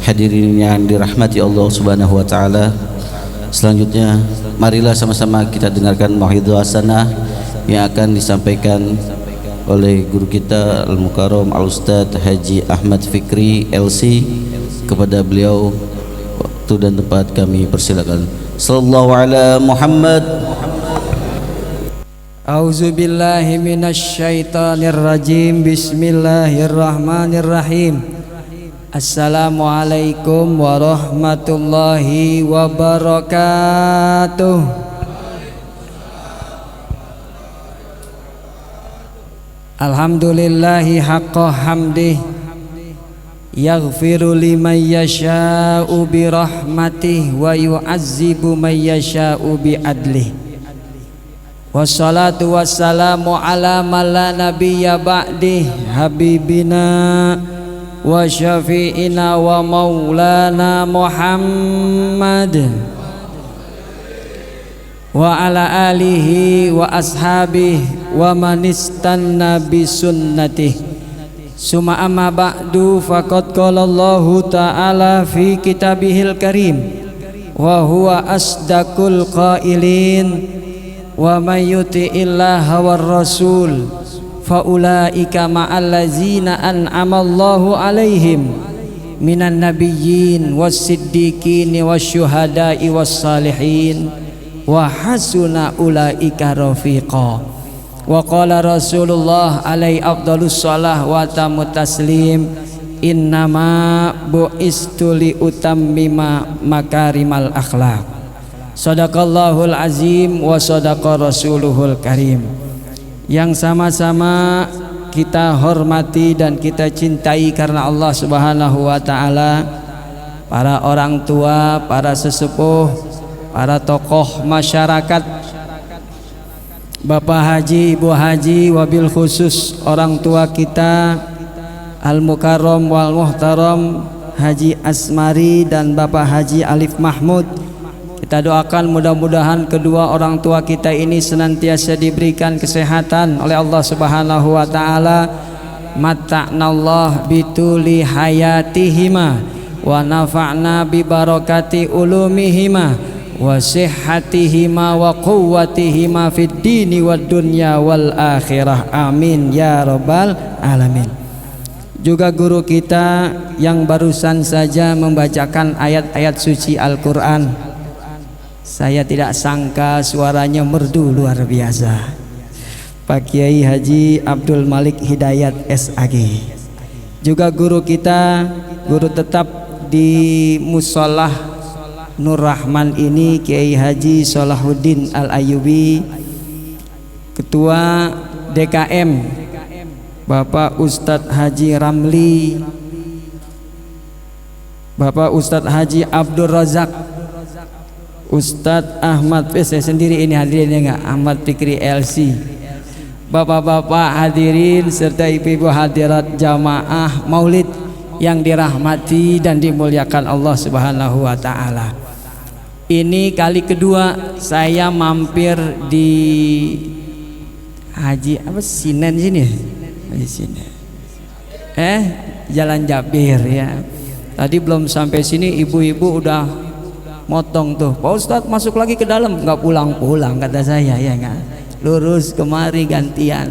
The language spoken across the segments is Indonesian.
hadirin yang dirahmati Allah Subhanahu wa taala. Selanjutnya marilah sama-sama kita dengarkan mau'izah hasanah yang akan disampaikan oleh guru kita Al-Mukarram Al-Ustadz Haji Ahmad Fikri LC. Kepada beliau waktu dan tempat kami persilakan. Sallallahu ala Muhammad. A'udzu billahi minasy syaithanir rajim. Bismillahirrahmanirrahim. Assalamualaikum warahmatullahi wabarakatuh. Alhamdulillahi haqqa hamdih, yaghfiru liman yasha'u bi rahmatih wa yu'azzibu man yasha'u bi adlih. Wassalatu wassalamu ala man la nabiyya ba'dih, habibina wa syafi'ina wa maulana Muhammad wa ala alihi wa ashabihi wa man istanna bi sunnatih. Summa amma ba'du, faqad qala Allahu ta'ala fi kitabihil karim wa huwa asdaqul qailin wa may yuti'illaha war rasul fa ulaika ma'al ladzina an'ama Allahu 'alaihim minan nabiyyin was siddiqin wasyuhada'i was salihin wa hasuna ulaika rafiqa. Wa qala Rasulullah alaihi afdhalus shalah wa tamut taslim, innama bu'istu li utammima makarimal akhlaq. Shadaqallahul azim wa shadaqa rasuluhul karim. Yang sama-sama kita hormati dan kita cintai karena Allah Subhanahu wa taala, para orang tua, para sesepuh, para tokoh masyarakat, Bapak Haji, Ibu Haji, wabil khusus orang tua kita Al-Mukarram wal Muhtaram Haji Asmari dan Bapak Haji Alif Mahmud. Kita doakan mudah-mudahan kedua orang tua kita ini senantiasa diberikan kesehatan oleh Allah Subhanahu wa taala. Matta'nallah bituli hayatihima wa nafa'na bi barakati ulumihima wa sihhatihima wa quwwatihima fid dini wad dunya wal akhirah. Amin ya rabbal alamin. Juga guru kita yang barusan saja membacakan ayat-ayat suci Al-Qur'an. Saya tidak sangka suaranya merdu luar biasa. Pak Kiai Haji Abdul Malik Hidayat SAG. Juga guru kita, guru tetap di Musholah Nur Rahman ini, Kiai Haji Salahuddin Al-Ayyubi. Ketua DKM Bapak Ustadz Haji Ramli, Bapak Ustadz Haji Abdul Razak, Ustadz Ahmad, saya sendiri ini hadirinnya enggak, Ahmad Fikri LC. Bapak-bapak hadirin serta ibu-ibu hadirat jamaah maulid yang dirahmati dan dimuliakan Allah Subhanahu wa taala. Ini kali kedua saya mampir di Haji apa Sinen sini, Haji Sinen. Jalan Jabir ya. Tadi belum sampai sini ibu-ibu udah motong tuh, Pak Ustadz masuk lagi ke dalam, nggak pulang-pulang kata saya ya nggak, lurus kemari gantian.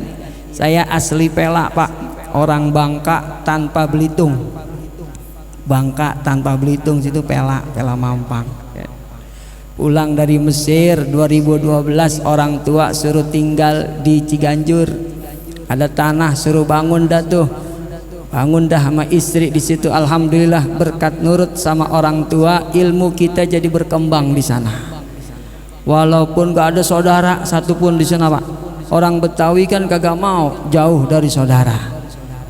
Saya asli Pelak Pak, orang Bangka tanpa Belitung. Bangka tanpa Belitung situ Pelak Mampang. Pulang dari Mesir 2012, orang tua suruh tinggal di Ciganjur, ada tanah suruh bangun dah tuh, bangun dah sama istri di situ. Alhamdulillah berkat nurut sama orang tua, ilmu kita jadi berkembang di sana. Walaupun gak ada saudara satupun di sana Pak. Orang Betawi kan kagak mau jauh dari saudara.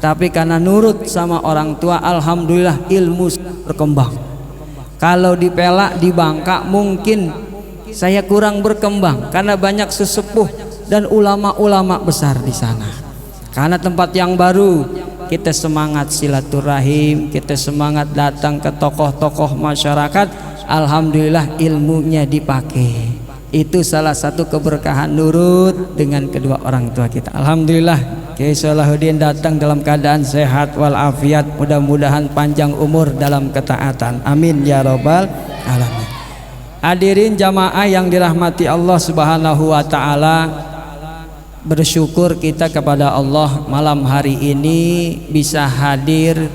Tapi karena nurut sama orang tua, alhamdulillah ilmu berkembang. Kalau di Pelak, di Bangka mungkin saya kurang berkembang karena banyak sesepuh dan ulama-ulama besar di sana. Karena tempat yang baru, kita semangat silaturahim, kita semangat datang ke tokoh-tokoh masyarakat. Alhamdulillah ilmunya dipakai. Itu salah satu keberkahan nurut dengan kedua orang tua kita. Alhamdulillah Kiai Salahuddin datang dalam keadaan sehat walafiat, mudah-mudahan panjang umur dalam ketaatan, amin ya rabbal alamin. Hadirin jamaah yang dirahmati Allah Subhanahu wa taala, bersyukur kita kepada Allah malam hari ini bisa hadir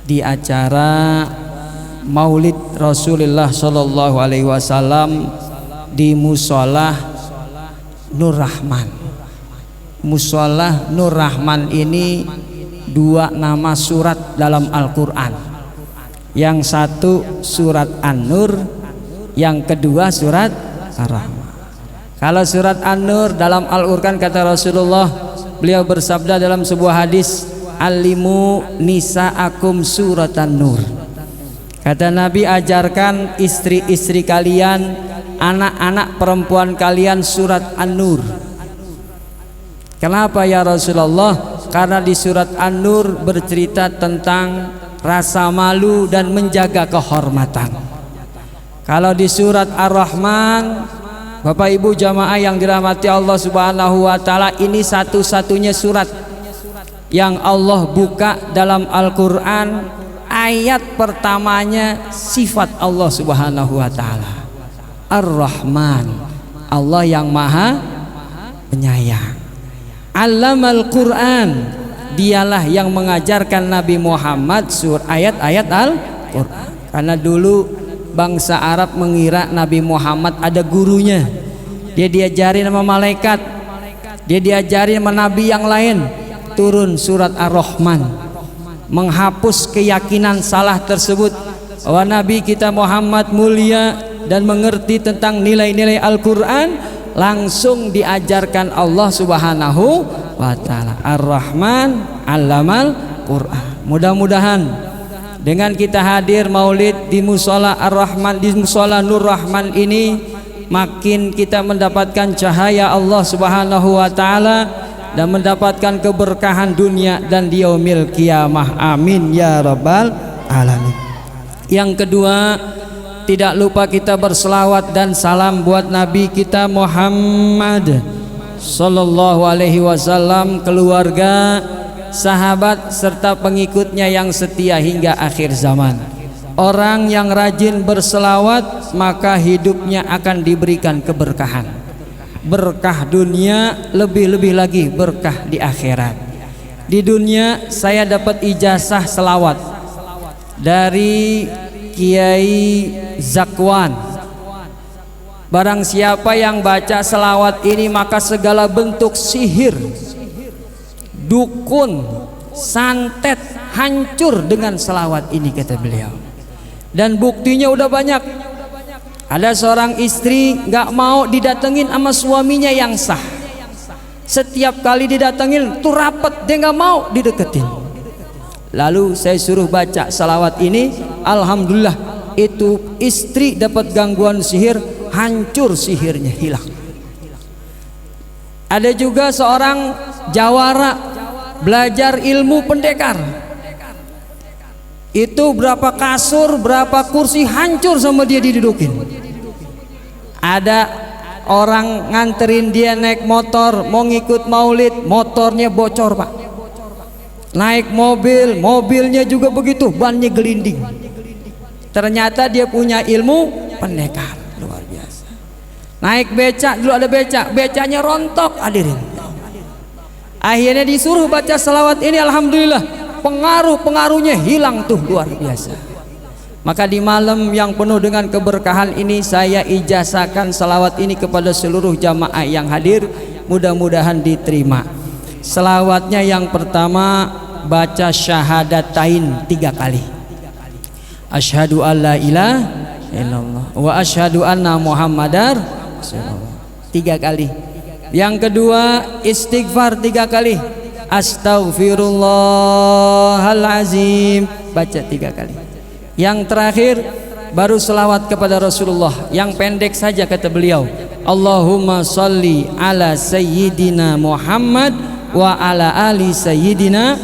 di acara Maulid Rasulullah Shallallahu Alaihi Wasallam di Musola Nur Rahman. Musola Nur Rahman ini dua nama surat dalam Al-Quran. Yang satu surat An-Nur, yang kedua surat Ar-Rahman. Kalau surat An-Nur dalam Al-Quran kata Rasulullah, beliau bersabda dalam sebuah hadis, alimu nisa'akum surat An-Nur. Kata Nabi, ajarkan istri-istri kalian, anak-anak perempuan kalian surat An-Nur. Kenapa ya Rasulullah? Karena di surat An-Nur bercerita tentang rasa malu dan menjaga kehormatan. Kalau di surat Ar-Rahman, Bapak Ibu jamaah yang dirahmati Allah Subhanahu wa taala, ini satu-satunya surat yang Allah buka dalam Al-Qur'an, ayat pertamanya sifat Allah Subhanahu wa taala. Ar-Rahman, Allah yang Maha Penyayang. Allamal Quran, dialah yang mengajarkan Nabi Muhammad ayat-ayat Al-Quran. Karena dulu bangsa Arab mengira Nabi Muhammad ada gurunya, dia diajarin sama malaikat, dia diajarin sama nabi yang lain. Turun surat Ar-Rahman menghapus keyakinan salah tersebut, bahwa Nabi kita Muhammad mulia dan mengerti tentang nilai-nilai Al-Quran. Langsung diajarkan Allah Subhanahu wa taala. Ar-Rahman allamal Quran. Mudah-mudahan dengan kita hadir maulid di musola Ar-Rahman, di musola Nur Rahman ini, makin kita mendapatkan cahaya Allah Subhanahu wa taala dan mendapatkan keberkahan dunia dan di yaumil qiyamah, amin ya rabbal alamin. Yang kedua, tidak lupa kita berselawat dan salam buat Nabi kita Muhammad Sallallahu Alaihi Wasallam, keluarga, sahabat serta pengikutnya yang setia hingga akhir zaman. Orang yang rajin berselawat maka hidupnya akan diberikan keberkahan, berkah dunia, lebih-lebih lagi berkah di akhirat. Di dunia saya dapat ijazah selawat dari Kiai Zakwan. Barang siapa yang baca selawat ini maka segala bentuk sihir, dukun, santet hancur dengan selawat ini, kata beliau. Dan buktinya udah banyak. Ada seorang istri gak mau didatengin sama suaminya yang sah. Setiap kali didatengin tuh rapet, dia gak mau dideketin. Lalu saya suruh baca salawat ini, alhamdulillah itu istri dapat gangguan sihir, hancur sihirnya, hilang. Ada juga seorang jawara belajar ilmu pendekar, itu berapa kasur, berapa kursi hancur sama dia didudukin. Ada orang nganterin dia naik motor mau ngikut maulid, motornya bocor pak. Naik mobil, mobilnya juga begitu, bannya gelinding. Ternyata dia punya ilmu pendekar luar biasa. Naik becak, dulu ada becak, becaknya rontok, hadirin. Akhirnya disuruh baca selawat ini, alhamdulillah pengaruh-pengaruhnya hilang tuh, luar biasa. Maka di malam yang penuh dengan keberkahan ini, saya ijazahkan selawat ini kepada seluruh jamaah yang hadir, mudah-mudahan diterima. Selawatnya yang pertama, baca syahadatain 3 kali. Asyhadu alla ilaha illallah wa asyhadu anna muhammadar rasulullah, 3 kali. Yang kedua, istighfar 3 kali. Astaghfirullahalazim, baca 3 kali. Yang terakhir baru selawat kepada Rasulullah, yang pendek saja kata beliau, Allahumma salli ala sayyidina Muhammad wa ala ali sayyidina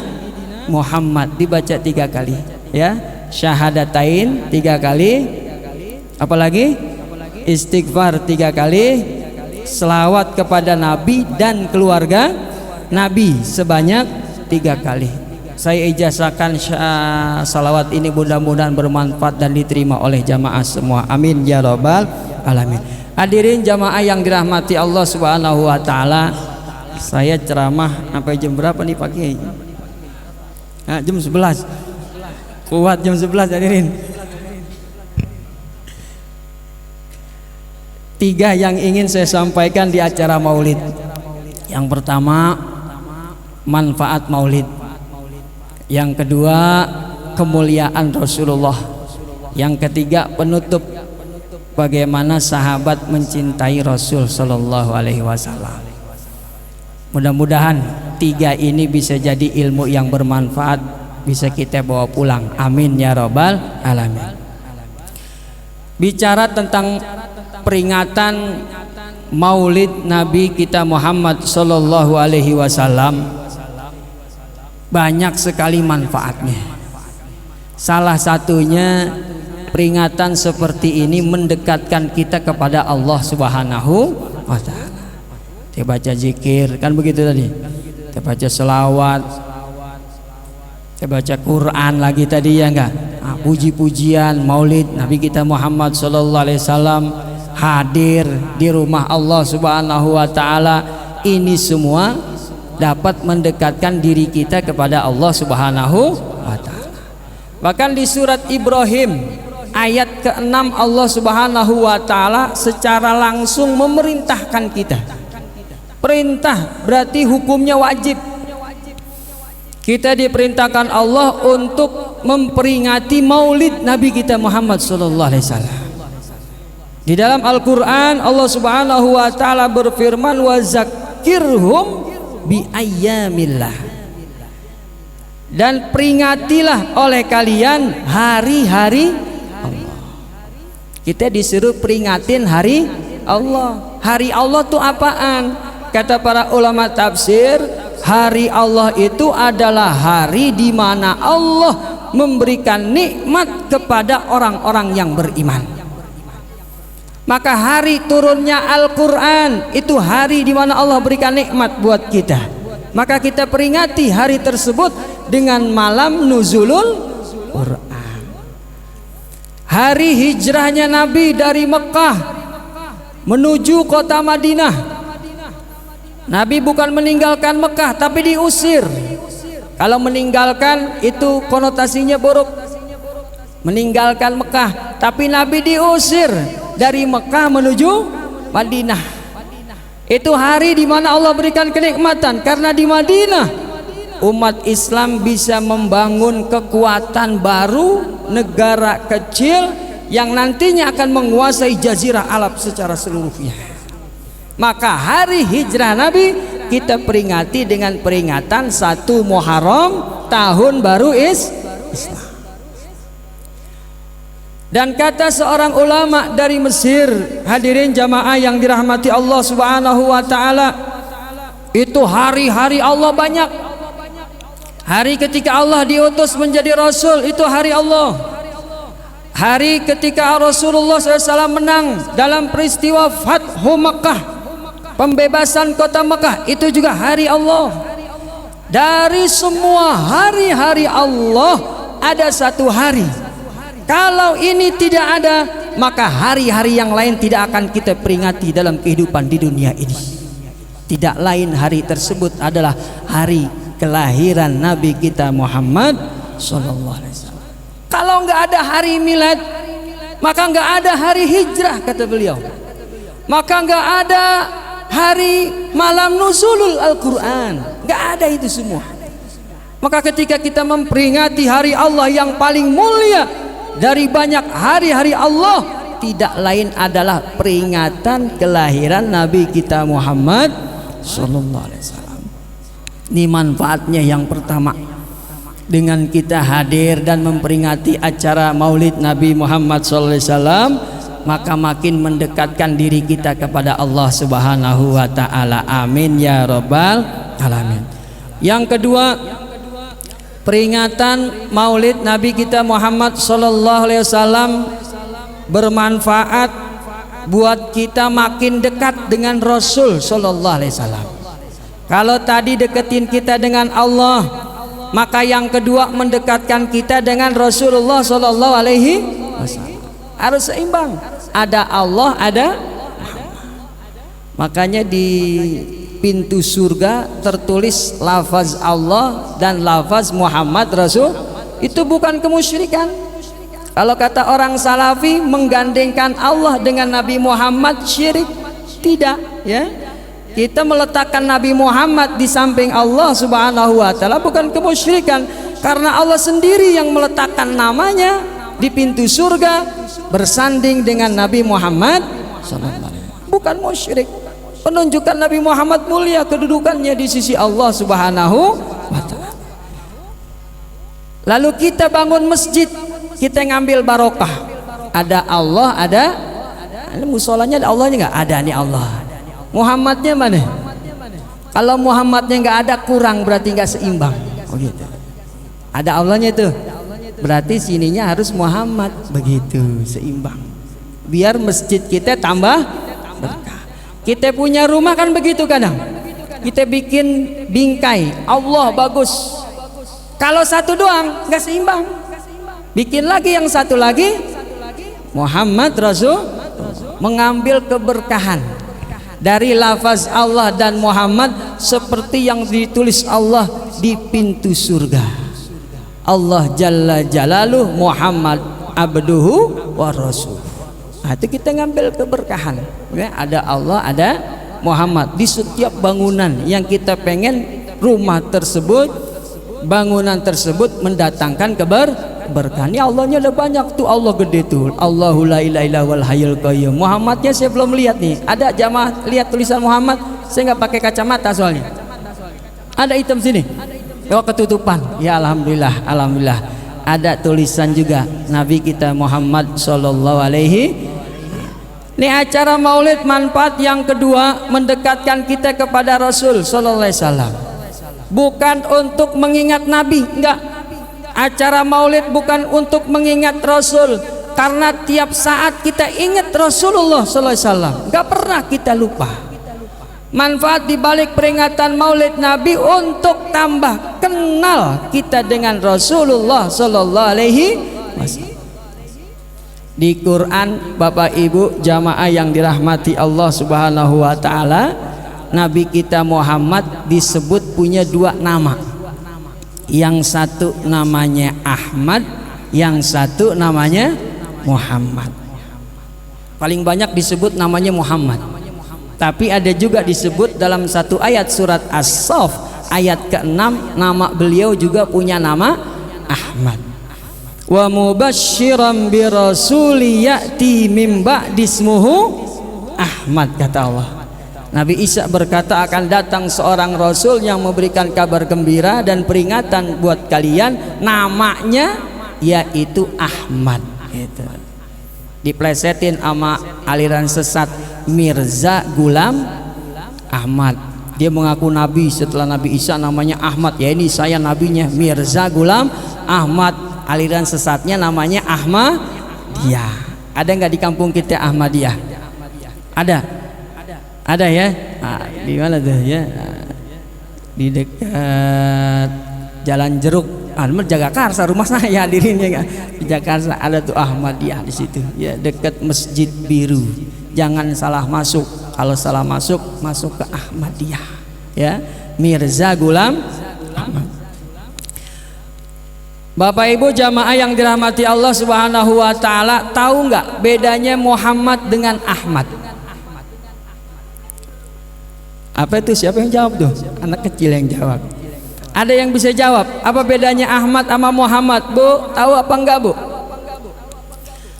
Muhammad, dibaca 3 kali ya. Syahadatain 3 kali, apalagi istighfar 3 kali, selawat kepada Nabi dan keluarga Nabi sebanyak 3 kali. Saya ijazahkan salawat ini mudah-mudahan bermanfaat dan diterima oleh jamaah semua. Amin ya rabbal alamin. Hadirin jamaah yang dirahmati Allah Subhanahu wa taala. Saya ceramah sampai jam berapa nih pagi? Jam 11. Kuat jam 11 hadirin. 3 yang ingin saya sampaikan di acara Maulid. Yang pertama, manfaat Maulid. Yang kedua, kemuliaan Rasulullah. Yang ketiga, penutup bagaimana sahabat mencintai Rasul sallallahu alaihi wasallam. Mudah-mudahan 3 ini bisa jadi ilmu yang bermanfaat, bisa kita bawa pulang. Amin ya rabbal alamin. Bicara tentang peringatan Maulid Nabi kita Muhammad sallallahu alaihi wasallam, banyak sekali manfaatnya. Salah satunya, peringatan seperti ini mendekatkan kita kepada Allah Subhanahu wa taala. Kita baca zikir, kan begitu tadi. Kita baca selawat, kita baca Quran lagi tadi ya enggak? Puji-pujian Maulid Nabi kita Muhammad sallallahu alaihi wasallam, hadir di rumah Allah Subhanahu wa taala. Ini semua dapat mendekatkan diri kita kepada Allah Subhanahu wa taala. Bahkan di surat Ibrahim ayat ke-6 Allah Subhanahu wa taala secara langsung memerintahkan kita. Perintah berarti hukumnya wajib. Kita diperintahkan Allah untuk memperingati Maulid Nabi kita Muhammad sallallahu alaihi wasallam. Di dalam Al-Qur'an Allah Subhanahu wa taala berfirman, wa zakirhum bi ayyamillah, dan peringatilah oleh kalian hari-hari Allah. Kita disuruh peringatin hari Allah. Hari Allah itu apaan? Kata para ulama tafsir, hari Allah itu adalah hari di mana Allah memberikan nikmat kepada orang-orang yang beriman. Maka hari turunnya Al-Quran itu hari di mana Allah berikan nikmat buat kita. Maka kita peringati hari tersebut dengan malam nuzulul Quran. Hari hijrahnya Nabi dari Mekah menuju kota Madinah. Nabi bukan meninggalkan Mekah tapi diusir. Kalau meninggalkan itu konotasinya buruk. Meninggalkan Mekah, tapi Nabi diusir dari Mekah menuju Madinah. Itu hari di mana Allah berikan kenikmatan, karena di Madinah umat Islam bisa membangun kekuatan baru, negara kecil yang nantinya akan menguasai jazirah Arab secara seluruhnya. Maka hari hijrah Nabi kita peringati dengan peringatan 1 Muharram, tahun baru Islam. Dan kata seorang ulama dari Mesir, hadirin jamaah yang dirahmati Allah Subhanahu wa taala, itu hari-hari Allah banyak. Hari ketika Allah diutus menjadi Rasul, itu hari Allah. Hari ketika Rasulullah SAW menang dalam peristiwa Fathu Makkah, pembebasan kota Makkah, itu juga hari Allah. Dari semua hari-hari Allah ada 1 hari. Kalau ini tidak ada, maka hari-hari yang lain tidak akan kita peringati dalam kehidupan di dunia ini. Tidak lain hari tersebut adalah hari kelahiran Nabi kita Muhammad sallallahu alaihi wasallam. Kalau nggak ada hari milad, maka nggak ada hari hijrah, kata beliau. Maka nggak ada hari malam nuzulul Al-Quran, nggak ada itu semua. Maka ketika kita memperingati hari Allah yang paling mulia dari banyak hari-hari Allah, tidak lain adalah peringatan kelahiran Nabi kita Muhammad sallallahu alaihi wasallam. Ini manfaatnya yang pertama. Dengan kita hadir dan memperingati acara Maulid Nabi Muhammad sallallahu alaihi wasallam, maka makin mendekatkan diri kita kepada Allah Subhanahu wa taala. Amin ya rabbal alamin. Yang kedua, peringatan Maulid Nabi kita Muhammad sallallahu alaihi wasallam bermanfaat buat kita makin dekat dengan Rasul sallallahu alaihi wasallam. Kalau tadi deketin kita dengan Allah, maka yang kedua mendekatkan kita dengan Rasulullah Sallallahu Alaihi Wasallam. Harus seimbang. Ada Allah, ada Muhammad. Makanya di pintu surga tertulis lafaz Allah dan lafaz Muhammad Rasul. Itu bukan kemusyrikan. Kalau kata orang Salafi, menggandengkan Allah dengan Nabi Muhammad syirik. Tidak, ya. Kita meletakkan Nabi Muhammad di samping Allah Subhanahu wa taala bukan kemusyrikan, karena Allah sendiri yang meletakkan namanya di pintu surga bersanding dengan Nabi Muhammad sallallahu alaihi wasallam. Bukan musyrik. Menunjukkan Nabi Muhammad mulia kedudukannya di sisi Allah Subhanahu wa taala. Lalu kita bangun masjid, kita ngambil barokah. Ada Allah, ada musolanya, ada Allahnya nggak? Ada nih Allah. Muhammadnya mana? Kalau Muhammadnya nggak ada, kurang, berarti nggak seimbang. Oh gitu. Ada Allahnya itu, berarti sininya harus Muhammad, begitu seimbang. Biar masjid kita tambah berkah. Kita punya rumah kan begitu kadang. Kita bikin bingkai, Allah bagus. Kalau satu doang nggak seimbang. Bikin lagi yang satu lagi, Muhammad Rasul, mengambil keberkahan dari lafaz Allah dan Muhammad seperti yang ditulis Allah di pintu surga. Allah Jalla Jalaluh, Muhammad abduhu wa rasul. Nah, itu kita ngambil keberkahan, ya. Ada Allah, ada Muhammad di setiap bangunan yang kita pengen rumah tersebut, bangunan tersebut mendatangkan keberkahan. Ya Allahnya ada banyak tuh, Allah gede tuh, Allahu la ilaha illa huwal hayyul qayyum. Muhammadnya saya belum lihat nih. Ada jamaah lihat tulisan Muhammad? Saya nggak pakai kacamata soalnya. Ada hitam sini. Oh, ketutupan. Ya alhamdulillah, alhamdulillah. Ada tulisan juga Nabi kita Muhammad sallallahu alaihi. Ini acara Maulid manfaat yang kedua, mendekatkan kita kepada Rasul sallallahu alaihi wasallam. Bukan untuk mengingat Nabi, enggak. Acara Maulid bukan untuk mengingat Rasul, karena tiap saat kita ingat Rasulullah sallallahu alaihi wasallam, enggak pernah kita lupa. Manfaat dibalik peringatan Maulid Nabi untuk tambah kenal kita dengan Rasulullah sallallahu alaihi wasallam. Di Quran, Bapak Ibu jamaah yang dirahmati Allah Subhanahu wa taala, Nabi kita Muhammad disebut punya dua nama. Yang satu namanya Ahmad, yang satu namanya Muhammad. Paling banyak disebut namanya Muhammad, tapi ada juga disebut dalam satu ayat surat As-Saff ayat ke-6, nama beliau juga punya nama Ahmad. Wa mubasysyiran bi rasuli ya'ti mim ba'di ismuhu Ahmad, kata Allah. Nabi Isa berkata akan datang seorang Rasul yang memberikan kabar gembira dan peringatan buat kalian, namanya yaitu Ahmad. Gitu. Diplesetin sama aliran sesat Mirza Ghulam Ahmad. Dia mengaku Nabi, setelah Nabi Isa namanya Ahmad. Ya ini saya nabinya, Mirza Ghulam Ahmad. Aliran sesatnya namanya Ahmadiyah. Ada nggak di kampung kita Ahmadiyah? Ada ya. Nah, di mana tuh ya? Di dekat Jalan Jeruk, Jagakarsa, rumah saya hadirinnya nggak? Di Jakarta ada tuh Ahmadiyah di situ. Ya dekat Masjid Biru. Jangan salah masuk. Kalau salah masuk, masuk ke Ahmadiyah. Ya, Mirza Ghulam Ahmad. Bapak Ibu jamaah yang dirahmati Allah Subhanahu wa taala, tahu nggak bedanya Muhammad dengan Ahmad? Apa itu? Siapa yang jawab tuh? Anak kecil yang jawab. Ada yang bisa jawab? Apa bedanya Ahmad sama Muhammad? Bu, tahu apa enggak, Bu?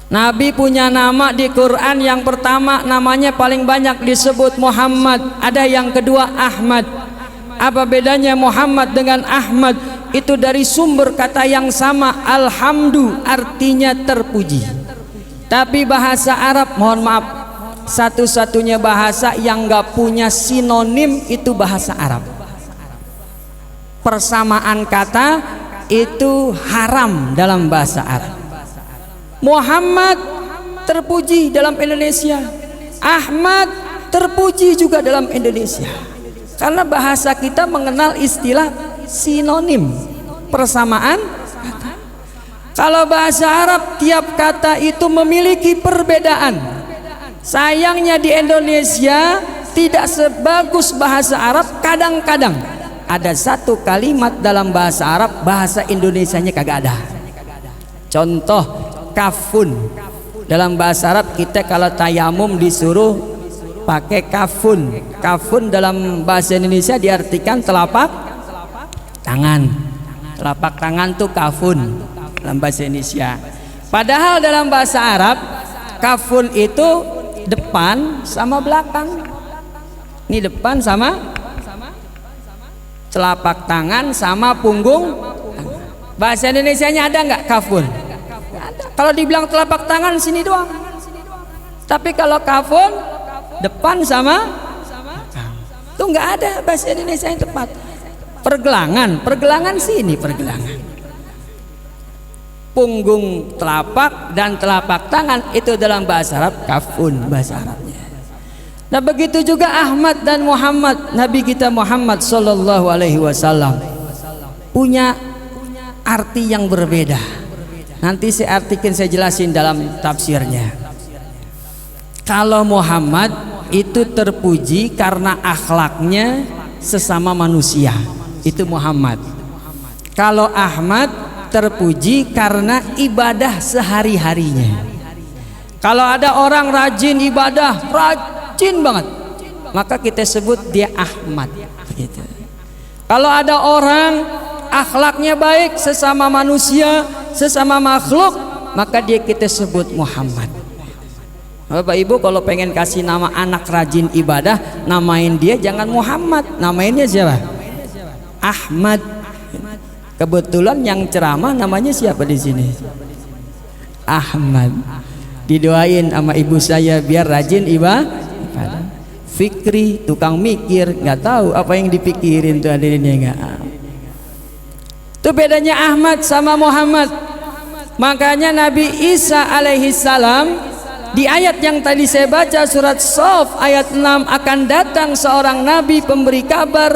Nabi punya nama di Quran, yang pertama namanya paling banyak disebut Muhammad, ada yang kedua Ahmad. Apa bedanya Muhammad dengan Ahmad? Itu dari sumber kata yang sama, alhamdu, artinya terpuji. Tapi bahasa Arab, mohon maaf, satu-satunya bahasa yang gak punya sinonim itu bahasa Arab. Persamaan kata itu haram dalam bahasa Arab. Muhammad terpuji dalam Indonesia, Ahmad terpuji juga dalam Indonesia. Karena bahasa kita mengenal istilah sinonim, persamaan kata. Kalau bahasa Arab tiap kata itu memiliki perbedaan. Sayangnya di Indonesia tidak sebagus bahasa Arab. Kadang-kadang ada satu kalimat dalam bahasa Arab, bahasa Indonesianya kagak ada. Contoh kafun. Dalam bahasa Arab kita kalau tayamum disuruh pakai kafun. Kafun dalam bahasa Indonesia diartikan telapak tangan. Telapak tangan tuh kafun dalam bahasa Indonesia. Padahal dalam bahasa Arab kafun itu depan sama belakang. Ini depan sama telapak tangan sama punggung. Bahasa Indonesianya ada nggak kafun? Ada. Kalau dibilang telapak tangan sini doang. Tapi kalau kafun depan sama itu nggak ada bahasa Indonesia yang tepat. Pergelangan sini pergelangan. Punggung telapak dan telapak tangan itu dalam bahasa Arab kafun bahasa Arabnya. Nah begitu juga Ahmad dan Muhammad, Nabi kita Muhammad sallallahu alaihi wasallam punya arti yang berbeda. Nanti saya artikan, saya jelasin dalam tafsirnya. Kalau Muhammad itu terpuji karena akhlaknya sesama manusia, itu Muhammad. Kalau Ahmad terpuji karena ibadah sehari-harinya. Kalau ada orang rajin ibadah, rajin banget, maka kita sebut dia Ahmad gitu. Kalau ada orang akhlaknya baik sesama manusia, sesama makhluk, maka dia kita sebut Muhammad. Bapak Ibu kalau pengen kasih nama anak rajin ibadah, namain dia jangan Muhammad, namainnya siapa? Ahmad. Kebetulan yang ceramah namanya siapa di sini? Ahmad. Didoain sama ibu saya biar rajin ibadah. Fikri, tukang mikir, nggak tahu apa yang dipikirin tuh hadirinnya nggak. Itu bedanya Ahmad sama Muhammad. Makanya Nabi Isa alaihi salam di ayat yang tadi saya baca surat Shaf ayat 6, akan datang seorang nabi pemberi kabar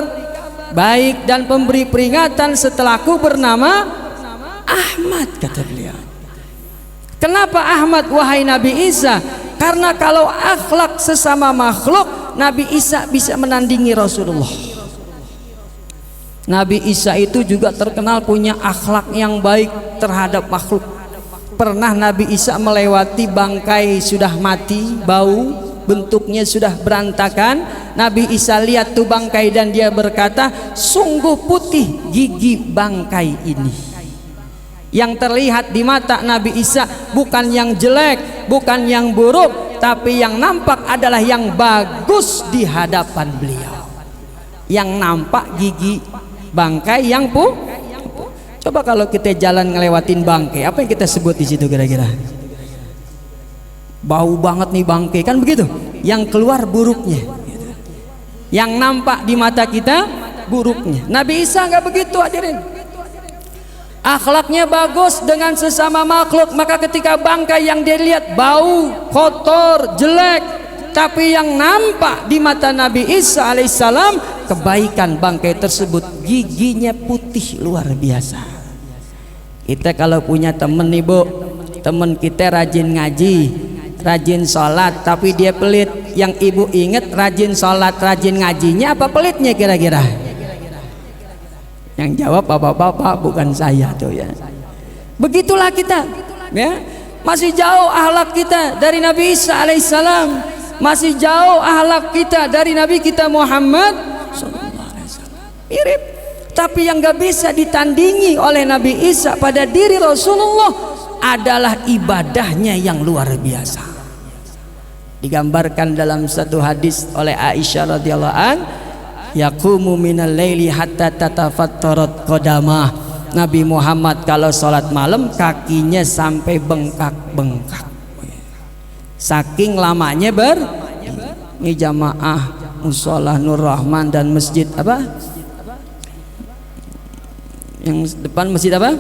baik dan pemberi peringatan setelahku bernama Ahmad, kata beliau. Kenapa Ahmad wahai Nabi Isa? Karena kalau akhlak sesama makhluk, Nabi Isa bisa menandingi Rasulullah. Nabi Isa itu juga terkenal punya akhlak yang baik terhadap makhluk. Pernah Nabi Isa melewati bangkai sudah mati, bau, bentuknya sudah berantakan. Nabi Isa lihat tuh bangkai dan dia berkata, sungguh putih gigi bangkai ini. Yang terlihat di mata Nabi Isa bukan yang jelek, bukan yang buruk, tapi yang nampak adalah yang bagus di hadapan beliau. Yang nampak gigi bangkai yang Coba kalau kita jalan ngelewatin bangkai, apa yang kita sebut di situ kira-kira? Bau banget nih bangkai, kan begitu? Yang keluar buruknya, yang nampak di mata kita buruknya. Nabi Isa nggak begitu hadirin. Akhlaknya bagus dengan sesama makhluk, maka ketika bangkai yang dia lihat bau, kotor, jelek, tapi yang nampak di mata Nabi Isa alaihissalam kebaikan bangkai tersebut, giginya putih luar biasa. Kita kalau punya temen nih Bu, temen kita rajin ngaji, rajin sholat, tapi dia pelit, yang ibu inget rajin sholat, rajin ngajinya apa pelitnya kira-kira? Yang jawab bapak-bapak, bukan saya tuh ya. Begitulah kita ya, masih jauh akhlak kita dari Nabi Isa alaihissalam, masih jauh akhlak kita dari Nabi kita Muhammad sallallahu alaihi wasallam. Mirip, tapi yang gak bisa ditandingi oleh Nabi Isa pada diri Rasulullah adalah ibadahnya yang luar biasa. Digambarkan dalam satu hadis oleh Aisyah radhiyallahu an, yaqumu minal laili hatta tatafattarat qadamah. Nabi Muhammad kalau sholat malam kakinya sampai bengkak-bengkak, saking lamanya ini jamaah musola Nur Rahman dan masjid apa yang depan masjid apa,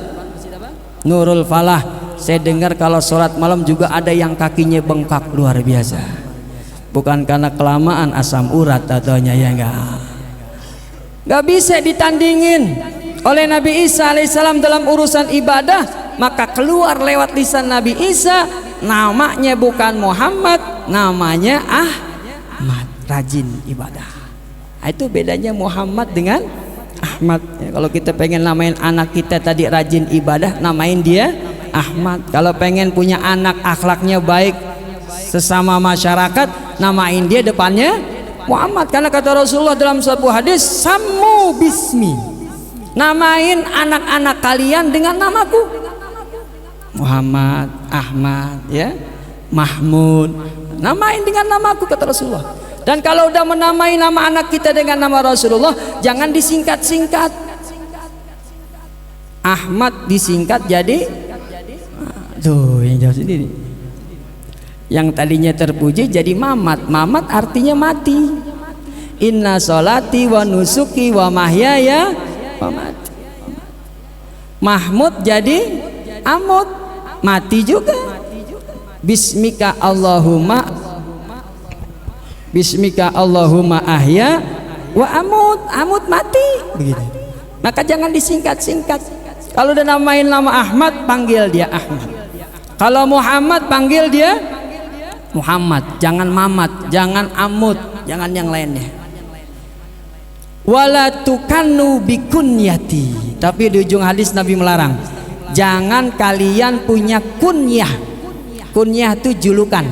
Nurul Falah. Saya dengar kalau sholat malam juga ada yang kakinya bengkak luar biasa, bukan karena kelamaan asam urat ataunya ya enggak. Gak bisa ditandingin oleh Nabi Isa alaihissalam dalam urusan ibadah. Maka keluar lewat lisan Nabi Isa, namanya bukan Muhammad, namanya Ahmad, rajin ibadah. Itu bedanya Muhammad dengan Ahmad. Kalau kita pengen namain anak kita tadi rajin ibadah, namain dia Ahmad. Kalau pengen punya anak akhlaknya baik sesama masyarakat, namain dia depannya Muhammad. Karena kata Rasulullah dalam sebuah hadis, sammu bismi, namain anak-anak kalian dengan namaku. Muhammad, Ahmad, ya, Mahmud, namain dengan namaku kata Rasulullah. Dan kalau udah menamai nama anak kita dengan nama Rasulullah, jangan disingkat-singkat. Ahmad disingkat jadi tuh yang jauh sendiri. Yang tadinya terpuji jadi Mamat. Mamat artinya mati. Inna sholati wa nusuki wa mahyaya wa mati. Mahmud jadi Amud, mati juga. Bismika Allahumma, Bismika Allahumma ahya wa amut, amut mati begitu. Maka jangan disingkat-singkat. Kalau udah namain nama Ahmad, panggil dia Ahmad. Kalau Muhammad, panggil dia Muhammad. Jangan Mamat, jangan Amut, jangan yang lainnya. Wala tukannu bikunyati. Tapi di ujung hadis Nabi melarang, jangan kalian punya kunyah. Kunyah itu julukan,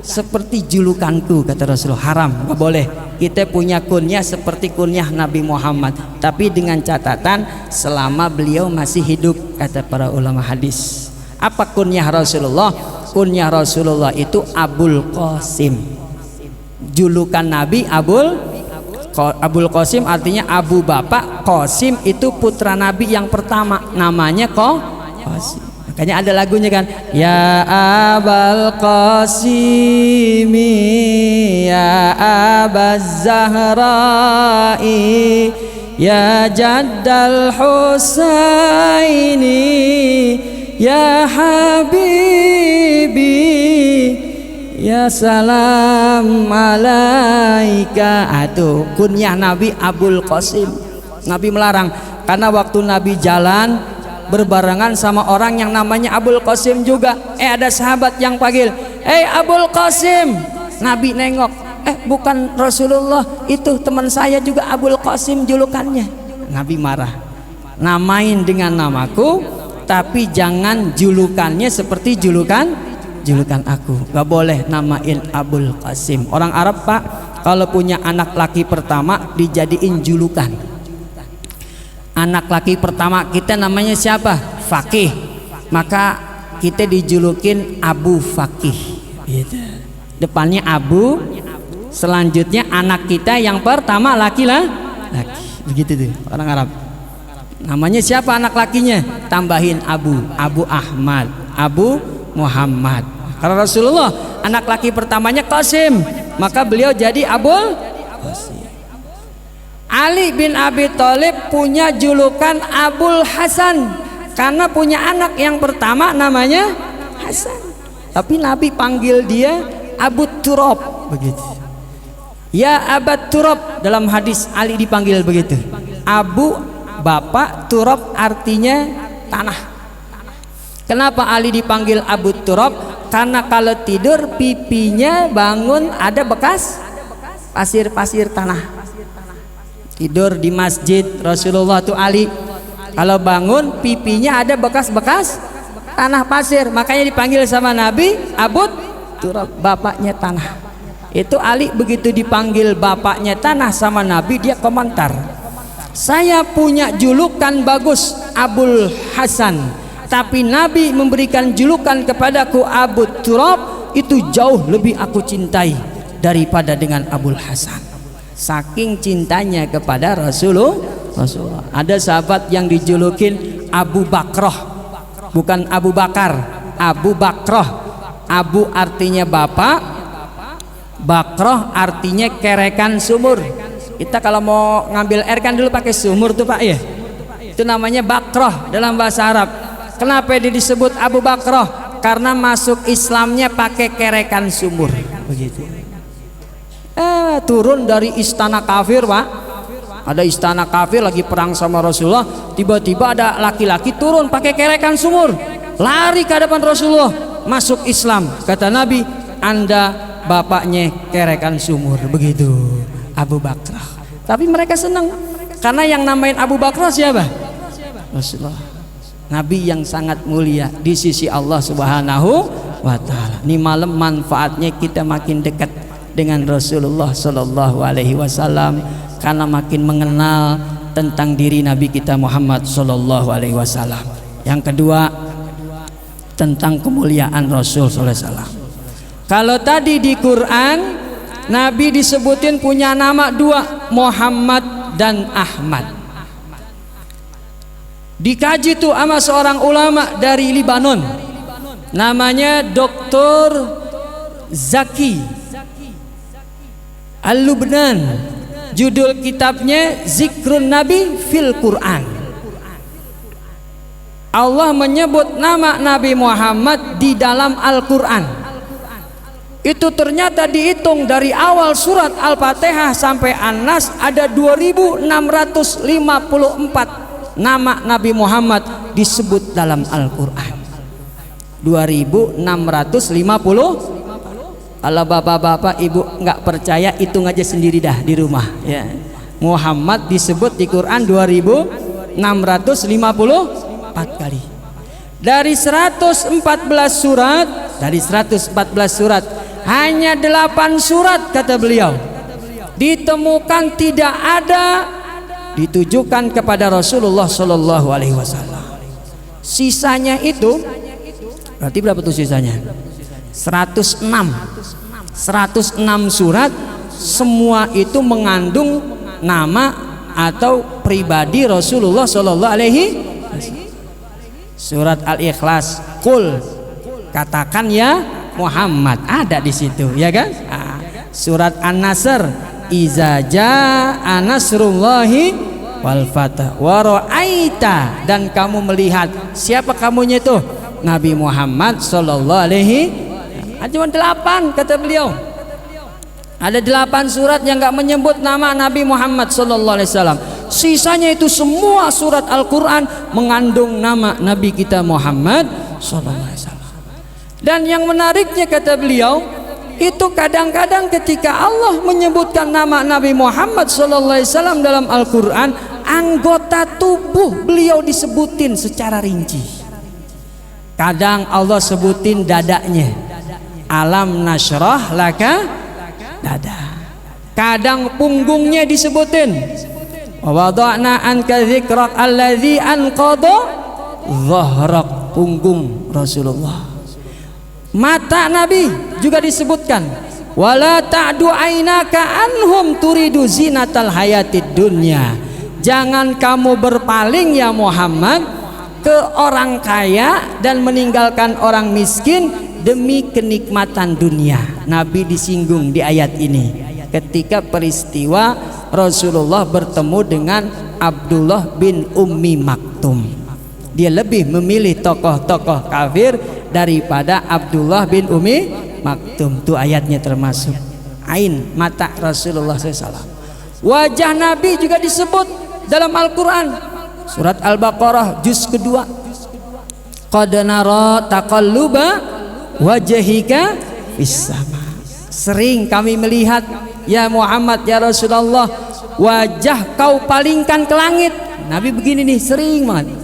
seperti julukanku kata Rasulullah. Haram, nggak boleh kita punya kunyah seperti kunyah Nabi Muhammad, tapi dengan catatan selama beliau masih hidup kata para ulama hadis. Apa kunyah Rasulullah? Kunyah Rasulullah itu Abul Qasim. Julukan Nabi Abul Qasim artinya Abu Bapak. Qasim itu putra Nabi yang pertama, namanya Qasim. Makanya ada lagunya kan, ya Abul Qasimi, ya Abaz Zahrai, ya Jaddal Husaini, ya Habibi, ya salam alaika. Itu kunyah Nabi Abul Qasim. Nabi melarang karena waktu Nabi jalan berbarengan sama orang yang namanya Abul Qasim juga. Ada sahabat yang panggil, Abul Qasim. Nabi nengok, bukan Rasulullah, itu teman saya juga Abul Qasim julukannya. Nabi marah, namain dengan namaku, tapi jangan julukannya seperti julukan aku. Gak boleh namain Abul Qasim. Orang Arab Pak, kalau punya anak laki pertama dijadiin julukan. Anak laki pertama kita namanya siapa? Fakih. Maka kita dijulukin Abu Fakih gitu. Depannya Abu, selanjutnya anak kita yang pertama laki. Begitu tuh orang Arab. Namanya siapa anak lakinya? Tambahin Abu Ahmad, Abu Muhammad. Karena Rasulullah anak laki pertamanya Qasim, maka beliau jadi Abul Qasim. Ali bin Abi Thalib punya julukan Abul Hasan karena punya anak yang pertama namanya Hasan. Tapi Nabi panggil dia Abu Turab begitu. Ya Abu Turab, dalam hadis Ali dipanggil begitu. Abu bapak, Turab artinya tanah. Kenapa Ali dipanggil Abu Turab? Karena kalau tidur pipinya bangun ada bekas pasir-pasir tanah. Tidur di masjid Rasulullah tuh Ali, kalau bangun pipinya ada bekas-bekas tanah pasir, makanya dipanggil sama Nabi Abu Turab, bapaknya tanah. Itu Ali begitu dipanggil bapaknya tanah sama Nabi, dia komentar, saya punya julukan bagus Abul Hasan, tapi Nabi memberikan julukan kepadaku Abu Turab, itu jauh lebih aku cintai daripada dengan Abul Hasan. Saking cintanya kepada Rasulullah. Ada sahabat yang dijulukin Abu Bakroh, bukan Abu Bakar, Abu Bakroh. Abu artinya bapak, Bakroh artinya kerekan sumur. Kita kalau mau ngambil air kan dulu pakai sumur tuh Pak ya, itu namanya Bakroh dalam bahasa Arab. Kenapa dia disebut Abu Bakroh? Karena masuk Islamnya pakai kerekan sumur begitu. Turun dari istana kafir Pak, Ada istana kafir lagi perang sama Rasulullah, tiba-tiba ada laki-laki turun pakai kerekan sumur, lari ke hadapan Rasulullah, masuk Islam. Kata Nabi, Anda bapaknya kerekan sumur. Begitu Abu Bakar. Tapi mereka senang karena yang namain Abu Bakar siapa? Rasulullah. Nabi yang sangat mulia di sisi Allah Subhanahu wa taala. Ini malam manfaatnya kita makin dekat dengan Rasulullah sallallahu alaihi wasallam karena makin mengenal tentang diri Nabi kita Muhammad sallallahu alaihi wasallam. Yang kedua, tentang kemuliaan Rasul sallallahu alaihi wasallam. Kalau tadi di Quran Nabi disebutin punya nama dua, Muhammad dan Ahmad. Dikaji tuh sama seorang ulama dari Libanon, namanya Dr. Zaki Al-Lubnan. Judul kitabnya Zikrun Nabi fil Quran. Allah menyebut nama Nabi Muhammad di dalam Al-Quran. Itu ternyata dihitung dari awal surat Al-Fatihah sampai An-Nas ada 2654 nama Nabi Muhammad disebut dalam Al-Quran. 2650. Kalau bapak-bapak ibu nggak percaya, hitung aja sendiri dah di rumah ya. Muhammad disebut di Quran 2654 kali. Dari 114 surat, hanya 8 surat kata beliau ditemukan tidak ada ditujukan kepada Rasulullah Shallallahu Alaihi Wasallam. Sisanya itu berarti berapa tuh sisanya? 106 surat, semua itu mengandung nama atau pribadi Rasulullah Shallallahu Alaihi Wasallam. Surat Al-Ikhlas, Qul, katakan ya Muhammad, ada di situ ya kan? Surat An-Nasr, Iza jaa nasrullahi wal fatah wa ra'aita, dan kamu melihat. Siapa kamunya itu? Nabi Muhammad sallallahu alaihi. Cuma 8 kata beliau. Ada 8 surat yang enggak menyebut nama Nabi Muhammad sallallahu alaihi wasallam. Sisanya itu semua surat Al-Qur'an mengandung nama Nabi kita Muhammad sallallahu alaihi wasallam. Dan yang menariknya kata beliau, itu kadang-kadang ketika Allah menyebutkan nama Nabi Muhammad SAW dalam Al-Quran, anggota tubuh beliau disebutin secara rinci. Kadang Allah sebutin dadanya, alam nashrah laka dada. Kadang punggungnya disebutin, wa wada'na anka dzikrak alladzi anqadha dhahrak, punggung Rasulullah. Mata Nabi juga disebutkan, wala ta'du ainaka anhum turidu zinatal hayatid dunya. Jangan kamu berpaling ya Muhammad ke orang kaya dan meninggalkan orang miskin demi kenikmatan dunia. Nabi disinggung di ayat ini ketika peristiwa Rasulullah bertemu dengan Abdullah bin Ummi Maktum. Dia lebih memilih tokoh-tokoh kafir daripada Abdullah bin Ummi Maktum. Itu ayatnya termasuk ain, mata Rasulullah SAW. Wajah Nabi juga disebut dalam Al-Quran. Surat Al-Baqarah juz kedua, qad nara taqalluba wajhika fis sama. Sering kami melihat ya Muhammad ya Rasulullah, wajah kau palingkan ke langit. Nabi begini nih, sering banget.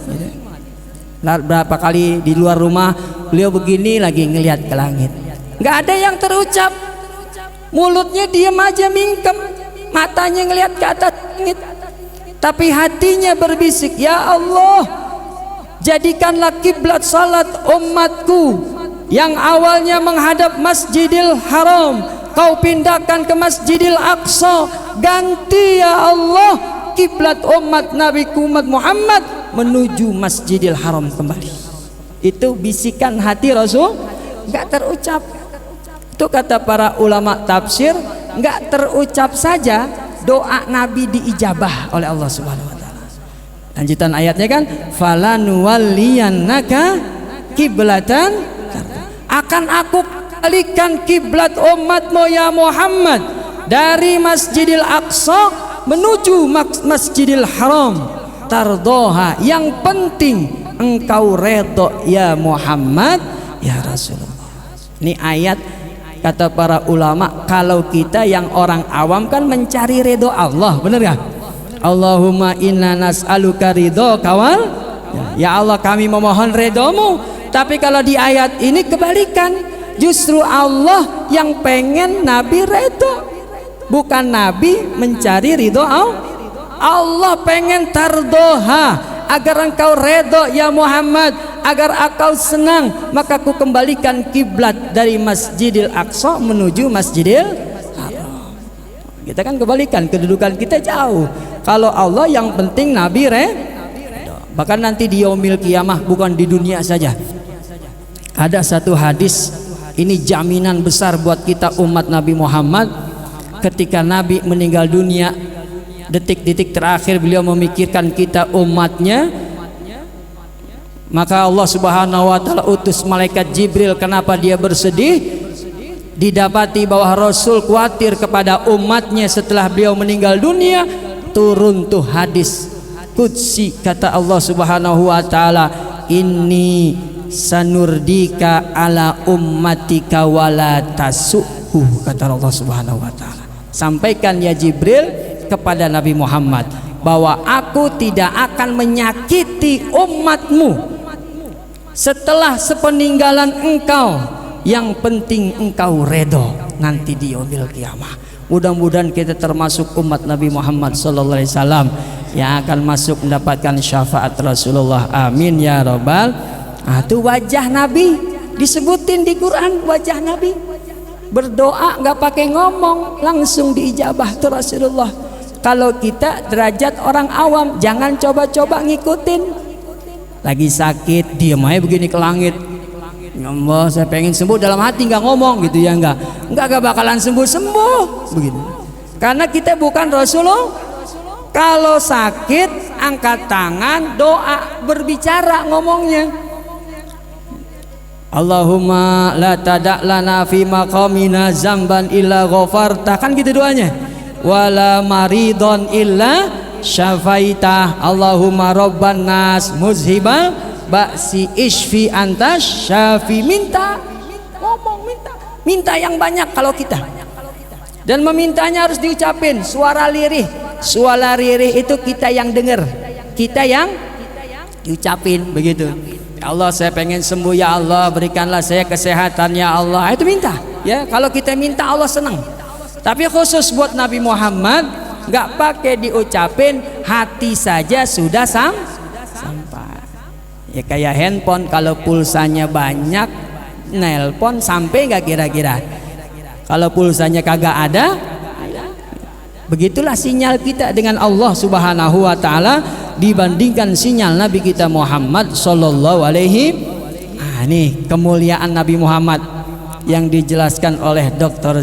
Berapa kali di luar rumah beliau begini lagi ngelihat ke langit, nggak ada yang terucap, mulutnya diam aja mingkem, matanya ngelihat ke atas langit, tapi hatinya berbisik, ya Allah, jadikanlah kiblat salat umatku yang awalnya menghadap Masjidil Haram, kau pindahkan ke Masjidil Aqsa. Ganti ya Allah kiblat umat Nabiku umat Muhammad menuju Masjidil Haram kembali. Itu bisikan hati Rasul, nggak terucap. Itu kata para ulama tafsir, nggak terucap saja doa Nabi diijabah oleh Allah Subhanahu wa taala. Lanjutan ayatnya kan, falanuwalliyannaka kiblatan, akan aku kembalikan kiblat umatmu ya Muhammad dari Masjidil Aqsa menuju Masjidil Haram tardoha, yang penting engkau redho ya Muhammad ya Rasulullah. Ini ayat kata para ulama, kalau kita yang orang awam kan mencari redho Allah, bener gak? Allahumma inna nas'aluka ridho kawal, ya Allah kami memohon redhomu. Tapi kalau di ayat ini kebalikan, justru Allah yang pengen Nabi redho, bukan Nabi mencari ridho Allah. Allah pengen tardoha, agar engkau redho ya Muhammad, agar engkau senang, maka ku kembalikan kiblat dari Masjidil Aqsa menuju Masjidil Haram. Kita kan kebalikan, kedudukan kita jauh. Kalau Allah yang penting Nabi redho. Bahkan nanti di yaumil kiamah, bukan di dunia saja, ada satu hadis, ini jaminan besar buat kita umat Nabi Muhammad. Ketika Nabi meninggal dunia, detik-detik terakhir beliau memikirkan kita umatnya, maka Allah Subhanahu wa taala utus malaikat Jibril. Kenapa dia bersedih? Didapati bahwa Rasul khawatir kepada umatnya setelah beliau meninggal dunia. Turun tuh hadis qudsi, kata Allah Subhanahu wa taala, inni sanurdika ala ummatika wala tasu'u, kata Allah Subhanahu wa taala. Sampaikan ya Jibril kepada Nabi Muhammad bahwa aku tidak akan menyakiti umatmu setelah sepeninggalan engkau, yang penting engkau redho nanti di yaumil kiamah. Mudah-mudahan kita termasuk umat Nabi Muhammad sallallahu alaihi wasallam yang akan masuk mendapatkan syafaat Rasulullah, amin ya rabbal. Itu wajah Nabi disebutin di Quran, wajah Nabi berdoa nggak pakai ngomong, langsung diijabah tuh Rasulullah. Kalau kita derajat orang awam, jangan coba-coba ngikutin. Lagi sakit diam aja begini ke langit, ya Allah saya pengen sembuh, dalam hati nggak ngomong gitu ya, nggak bakalan sembuh begitu. Karena kita bukan Rasulullah. Kalau sakit angkat tangan, doa, berbicara, ngomongnya. Allahumma la tada' lana fi maqamina zamban illa ghafarta, kan gitu doanya. Wala maridon illa syafaitah. Allahumma rabban nas muzhibal ba'si ishfi anta syafi. Minta, ngomong, minta yang banyak kalau kita, dan memintanya harus diucapin suara lirih. Suara lirih itu kita yang dengar, kita yang diucapin begitu. Ya Allah saya pengen sembuh ya Allah, berikanlah saya kesehatan ya Allah. Itu minta ya, kalau kita minta Allah senang. Tapi khusus buat Nabi Muhammad nggak pakai diucapin, hati saja sudah sampai. Ya kayak handphone, kalau pulsanya banyak nelpon sampai nggak kira-kira? Kalau pulsanya kagak ada, begitulah sinyal kita dengan Allah Subhanahu wa taala dibandingkan sinyal Nabi kita Muhammad sallallahu alaihi. Nih kemuliaan Nabi Muhammad yang dijelaskan oleh Dr.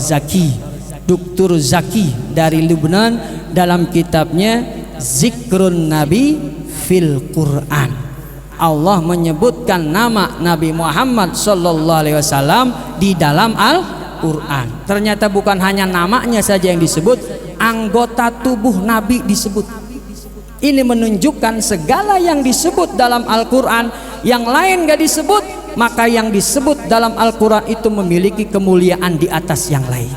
Zaki dari Lebanon dalam kitabnya Zikrun Nabi fil Quran. Allah menyebutkan nama Nabi Muhammad sallallahu alaihi wasallam di dalam Al-Quran. Ternyata bukan hanya namanya saja yang disebut, anggota tubuh Nabi disebut. Ini menunjukkan segala yang disebut dalam Al-Quran, yang lain gak disebut, maka yang disebut dalam Al-Quran itu memiliki kemuliaan di atas yang lain.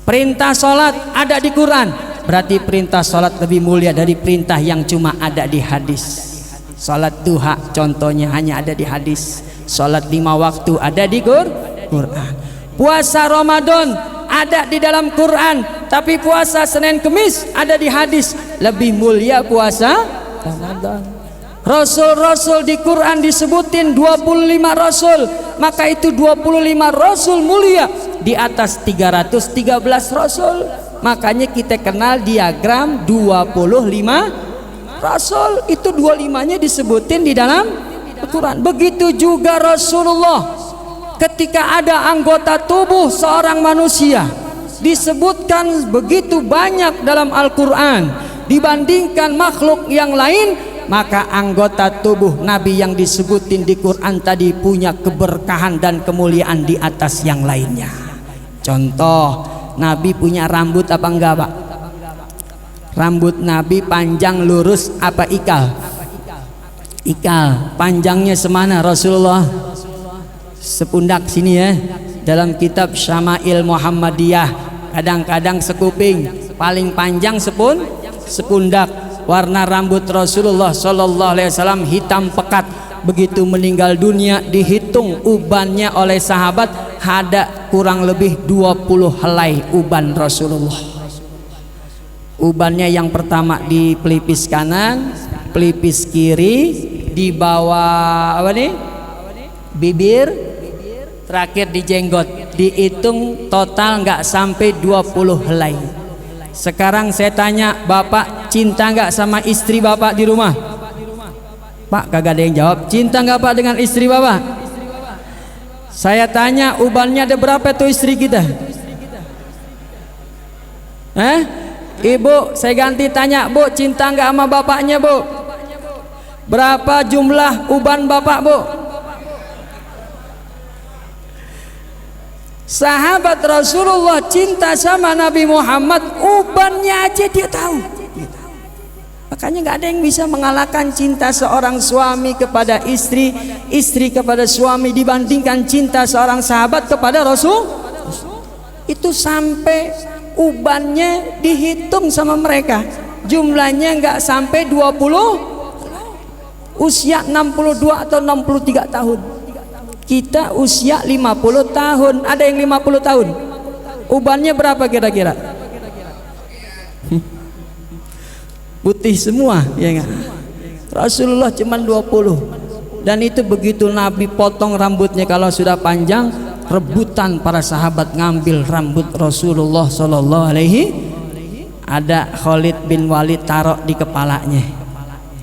Perintah sholat ada di Quran, berarti perintah sholat lebih mulia dari perintah yang cuma ada di hadis. Sholat duha contohnya hanya ada di hadis. Sholat 5 waktu ada di Quran. Puasa Ramadan ada di dalam Quran, tapi puasa Senin Kemis ada di hadis. Lebih mulia puasa Ramadan. Rasul-rasul di Quran disebutin 25 rasul, maka itu 25 rasul mulia di atas 313 rasul. Makanya kita kenal diagram 25 rasul, itu 25-nya disebutin di dalam Quran. Begitu juga Rasulullah, ketika ada anggota tubuh seorang manusia disebutkan begitu banyak dalam Al-Quran dibandingkan makhluk yang lain, maka anggota tubuh Nabi yang disebutin di Quran tadi punya keberkahan dan kemuliaan di atas yang lainnya. Contoh, Nabi punya rambut apa enggak Pak? Rambut Nabi panjang lurus apa ikal? Ikal. Panjangnya semana Rasulullah? Sepundak sini ya. Dalam kitab Syama'il Muhammadiyah kadang-kadang sekuping, paling panjang sepundak. Warna rambut Rasulullah sallallahu alaihi wasallam hitam pekat. Begitu meninggal dunia dihitung ubannya oleh sahabat, ada kurang lebih 20 helai uban Rasulullah. Ubannya yang pertama di pelipis kanan, pelipis kiri, di bawah apa nih? Bibir, terakhir di jenggot. Dihitung total nggak sampai 20 helai. Sekarang saya tanya, Bapak cinta nggak sama istri Bapak di rumah? Pak, kagak ada yang jawab. Cinta nggak Pak dengan istri Bapak? Saya tanya, ubannya ada berapa tuh istri kita? Ibu, saya ganti tanya, Bu, cinta nggak sama bapaknya, Bu? Berapa jumlah uban Bapak, Bu? Sahabat Rasulullah cinta sama Nabi Muhammad, ubannya aja dia tahu. Makanya nggak ada yang bisa mengalahkan cinta seorang suami kepada istri, istri kepada suami dibandingkan cinta seorang sahabat kepada Rasul. Itu sampai ubannya dihitung sama mereka, jumlahnya nggak sampai 20, usia 62 atau 63 tahun. Kita usia 50 tahun, ada yang 50 tahun. Ubannya berapa kira-kira? Putih semua, ya enggak? Rasulullah cuma 20. Dan itu begitu Nabi potong rambutnya, kalau sudah panjang, rebutan para sahabat ngambil rambut Rasulullah sallallahu alaihi. Ada Khalid bin Walid taruh di kepalanya.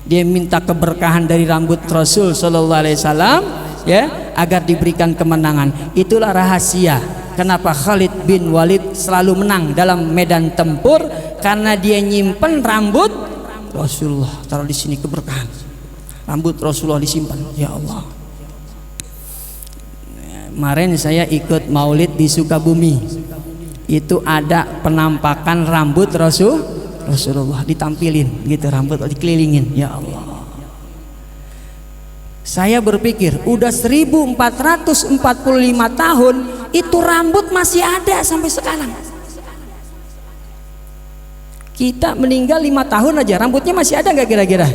Dia minta keberkahan dari rambut Rasul sallallahu alaihi wasallam, ya, agar diberikan kemenangan. Itulah rahasia kenapa Khalid bin Walid selalu menang dalam medan tempur, karena dia nyimpen rambut Rasulullah. Taruh di sini keberkahan. Rambut Rasulullah disimpan. Ya Allah. Kemarin saya ikut maulid di Sukabumi. Itu ada penampakan rambut Rasulullah ditampilin gitu, rambut dikelilingin. Ya Allah. Saya berpikir udah 1445 tahun itu rambut masih ada sampai sekarang. Kita meninggal 5 tahun aja rambutnya masih ada nggak kira-kira?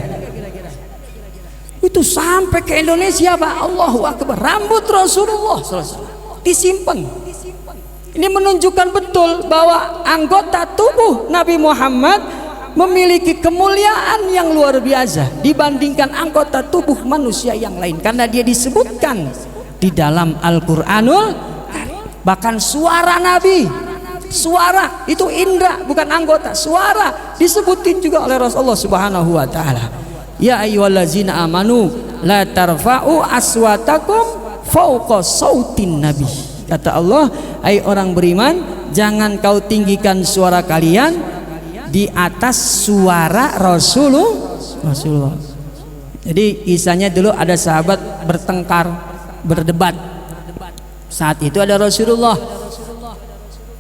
Itu sampai ke Indonesia Pak. Allahu Akbar. Rambut Rasulullah disimpan. Ini menunjukkan betul bahwa anggota tubuh Nabi Muhammad memiliki kemuliaan yang luar biasa dibandingkan anggota tubuh manusia yang lain, karena dia disebutkan di dalam Al-Qur'anul Karim. Bahkan suara Nabi, suara itu indra bukan anggota, suara disebutin juga oleh Rasulullah Subhanahu wa taala. Ya ayyuhallazina amanu la tarfa'u aswatakum fauqa sautin nabi. Kata Allah, hai orang beriman, jangan kau tinggikan suara kalian di atas suara Rasulullah. Jadi kisahnya dulu ada sahabat bertengkar, berdebat. Saat itu ada Rasulullah.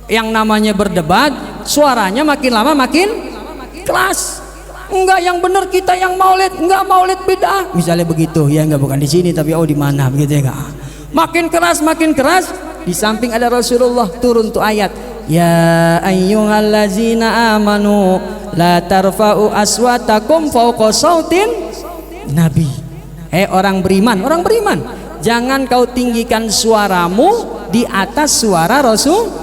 Yang namanya berdebat, suaranya makin lama makin keras. Enggak, yang benar kita yang maulid, enggak maulid bid'ah. Misalnya begitu, ya enggak, bukan di sini tapi di mana begitu ya enggak. Makin keras. Di samping ada Rasulullah, turun tuh ayat. Ya ayyuhallazina amanu la tarfa'u aswatakum fawqa sautin nabi. Orang beriman, jangan kau tinggikan suaramu di atas suara Rasul.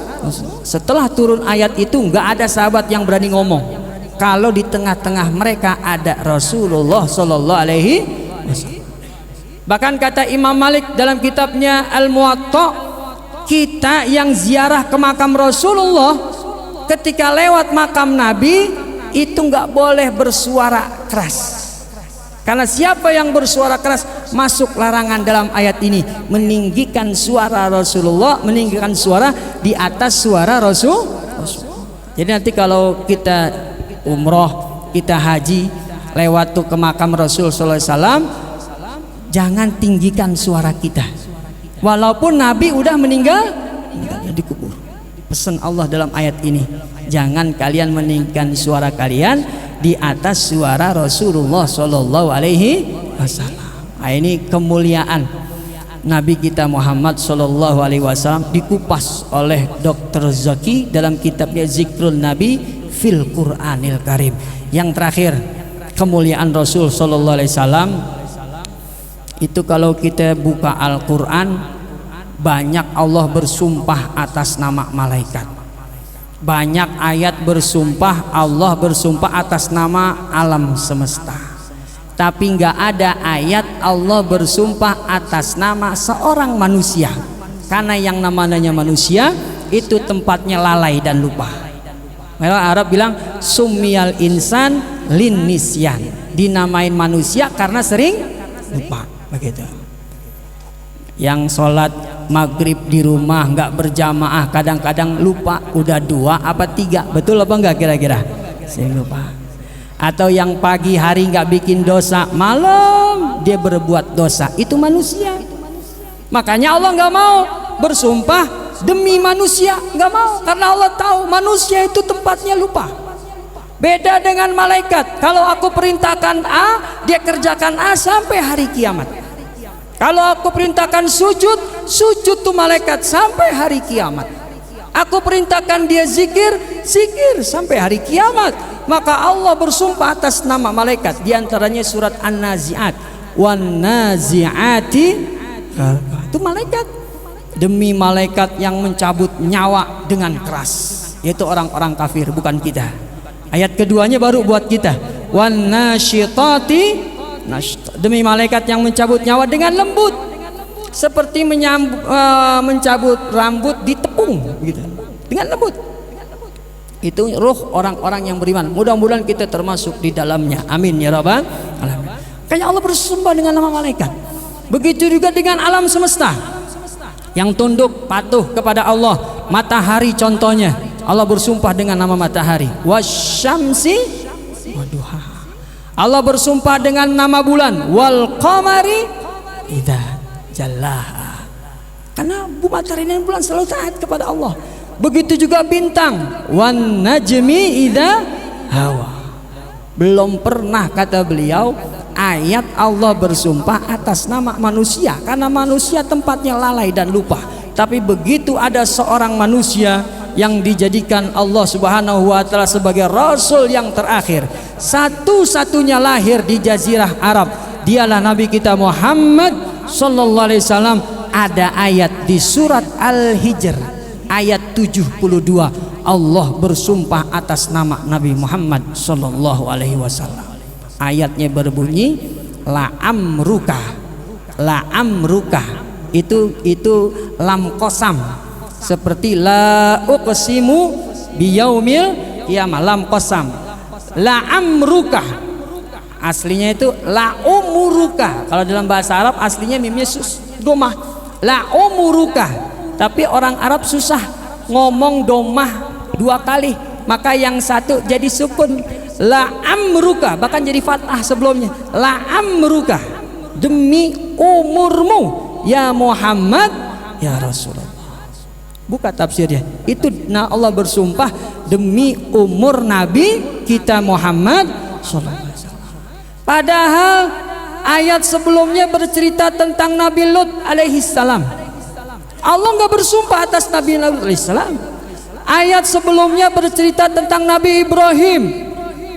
Setelah turun ayat itu nggak ada sahabat yang berani ngomong kalau di tengah-tengah mereka ada Rasulullah sallallahu alaihi wasallam. Bahkan kata Imam Malik dalam kitabnya Al-Muwatta, kita yang ziarah ke makam Rasulullah ketika lewat makam Nabi itu nggak boleh bersuara keras, karena siapa yang bersuara keras masuk larangan dalam ayat ini, meninggikan suara Rasulullah, meninggikan suara di atas suara Rasul. Jadi nanti kalau kita umroh, kita haji, lewat tuh ke makam Rasul sallallahu alaihi wasallam, jangan tinggikan suara kita. Walaupun Nabi udah meninggal dikubur. Pesan Allah dalam ayat ini, Jangan kalian meninggikan suara kalian di atas suara Rasulullah Shallallahu Alaihi Wasallam. Nah, ini kemuliaan Nabi kita Muhammad Shallallahu Alaihi Wasallam dikupas oleh Dr. Zaki dalam kitabnya Zikrul Nabi fil Quranil Karim. Yang terakhir, kemuliaan Rasul Shallallahu Alaihi Wasallam itu kalau kita buka Al-Quran, banyak Allah bersumpah atas nama malaikat, banyak ayat bersumpah, Allah bersumpah atas nama alam semesta. Tapi nggak ada ayat Allah bersumpah atas nama seorang manusia, karena yang namanya manusia itu tempatnya lalai dan lupa. Maka Arab bilang sumiyal insan lin nisyan, dinamain manusia karena sering lupa, begitu. Yang sholat maghrib di rumah nggak berjamaah, kadang-kadang lupa udah 2 apa 3, betul apa enggak kira-kira? Sering lupa. Atau yang pagi hari nggak bikin dosa, malam dia berbuat dosa, itu manusia. Makanya Allah nggak mau bersumpah demi manusia, nggak mau, karena Allah tahu manusia itu tempatnya lupa. Beda dengan malaikat, kalau aku perintahkan A, dia kerjakan A sampai hari kiamat. Kalau aku perintahkan sujud, sujud tuh malaikat sampai hari kiamat. Aku perintahkan dia zikir, zikir sampai hari kiamat. Maka Allah bersumpah atas nama malaikat, di antaranya surat An-Nazi'at, wan nazi'ati, itu malaikat. Demi malaikat yang mencabut nyawa dengan keras, yaitu orang-orang kafir, bukan kita. Ayat keduanya baru buat kita, wan nasyitati, demi malaikat yang mencabut nyawa dengan lembut, seperti mencabut rambut di tepung, gitu, dengan lembut. Itu ruh orang-orang yang beriman. Mudah-mudahan kita termasuk di dalamnya. Amin ya rabbal alamin. Kayak Allah bersumpah dengan nama malaikat. Begitu juga dengan alam semesta yang tunduk patuh kepada Allah. Matahari contohnya, Allah bersumpah dengan nama matahari, wasyamsi waduha. Allah bersumpah dengan nama bulan, wal qamari idza jallaha. Karena matahari dan bulan selalu taat kepada Allah. Begitu juga bintang, wan najmi idza hawa. Belum pernah, kata beliau, ayat Allah bersumpah atas nama manusia, karena manusia tempatnya lalai dan lupa. Tapi begitu ada seorang manusia yang dijadikan Allah Subhanahu wa taala sebagai rasul yang terakhir, satu-satunya lahir di jazirah Arab, dialah Nabi kita Muhammad sallallahu alaihi wasallam. Ada ayat di surat Al-Hijr ayat 72, Allah bersumpah atas nama Nabi Muhammad sallallahu alaihi wasallam. Ayatnya berbunyi la amruka. La amruka itu lam qasam, seperti la uqsimu biyaumil qiyamah, lam qasam. La amruka aslinya itu la umuruka. Kalau dalam bahasa Arab aslinya mimnya domah, la umuruka. Tapi orang Arab susah ngomong domah 2 kali, maka yang satu jadi sukun, la amruka, bahkan jadi fathah sebelumnya, la amruka, demi umurmu ya Muhammad ya Rasulullah. Buka tafsirnya, itu Allah bersumpah demi umur Nabi kita Muhammad sallallahu alaihi wasallam. Padahal ayat sebelumnya bercerita tentang Nabi Lut alaihi salam. Allah nggak bersumpah atas Nabi Lut alaihi salam. Ayat sebelumnya bercerita tentang Nabi Ibrahim,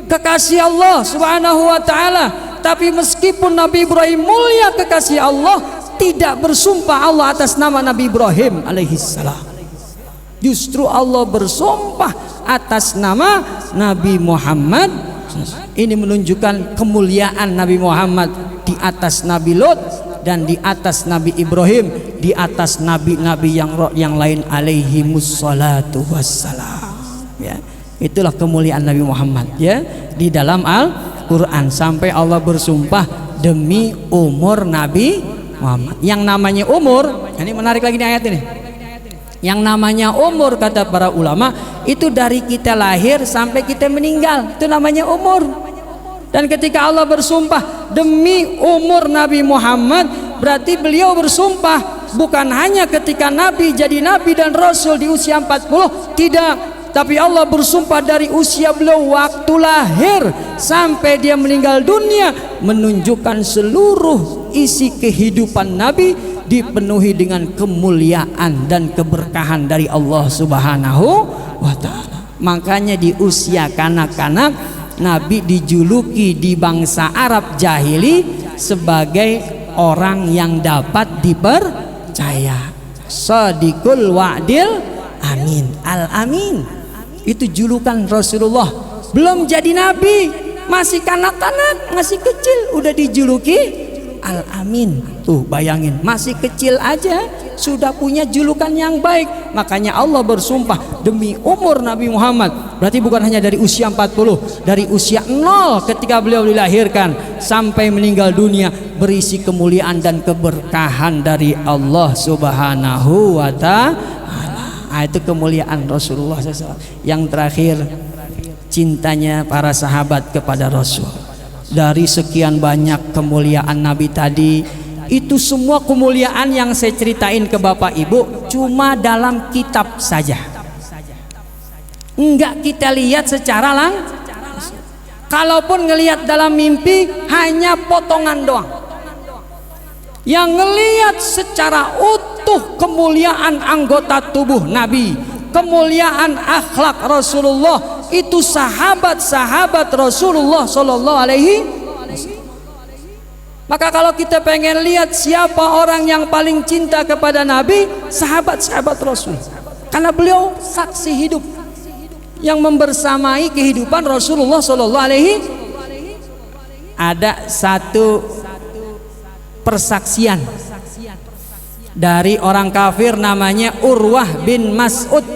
kekasih Allah Subhanahu wa taala. Tapi meskipun Nabi Ibrahim mulia kekasih Allah, tidak bersumpah Allah atas nama Nabi Ibrahim alaihi salam. Justru Allah bersumpah atas nama Nabi Muhammad. Ini menunjukkan kemuliaan Nabi Muhammad di atas Nabi Lut dan di atas Nabi Ibrahim, di atas nabi-nabi yang lain alaihi mussalatu wassalam. Ya, itulah kemuliaan Nabi Muhammad ya di dalam Al-Qur'an, sampai Allah bersumpah demi umur Nabi Muhammad. Yang namanya umur, ini menarik lagi nih ayat ini. Yang namanya umur, kata para ulama, itu dari kita lahir sampai kita meninggal, itu namanya umur. Dan ketika Allah bersumpah demi umur Nabi Muhammad, berarti beliau bersumpah bukan hanya ketika Nabi jadi Nabi dan Rasul di usia 40, tidak, tapi Allah bersumpah dari usia beliau waktu lahir sampai dia meninggal dunia, menunjukkan seluruh isi kehidupan Nabi dipenuhi dengan kemuliaan dan keberkahan dari Allah Subhanahu wa ta'ala. Makanya di usia kanak-kanak Nabi dijuluki di bangsa Arab jahili sebagai orang yang dapat dipercaya, Shadiqul Wa'dil Amin, Al-Amin. Itu julukan Rasulullah. Belum jadi Nabi, masih kanak-kanak, masih kecil, udah dijuluki Al-Amin. Tuh bayangin, masih kecil aja sudah punya julukan yang baik. Makanya Allah bersumpah demi umur Nabi Muhammad. Berarti bukan hanya dari usia 40, dari usia 0 ketika beliau dilahirkan sampai meninggal dunia, berisi kemuliaan dan keberkahan dari Allah Subhanahu wa ta'ala. Itu kemuliaan Rasulullah SAW. Yang terakhir, cintanya para sahabat kepada Rasul. Dari sekian banyak kemuliaan Nabi tadi, itu semua kemuliaan yang saya ceritain ke Bapak Ibu cuma dalam kitab saja, enggak kita lihat secara langsung. Kalaupun ngelihat dalam mimpi hanya potongan doang. Yang ngelihat secara utuh kemuliaan anggota tubuh Nabi, kemuliaan akhlak Rasulullah, itu sahabat-sahabat Rasulullah Sallallahu Alaihi Wasallam. Maka kalau kita pengen lihat siapa orang yang paling cinta kepada Nabi, sahabat-sahabat Rasul, karena beliau saksi hidup yang membersamai kehidupan Rasulullah Sallallahu Alaihi Wasallam. Ada satu persaksian dari orang kafir namanya Urwah bin Mas'ud.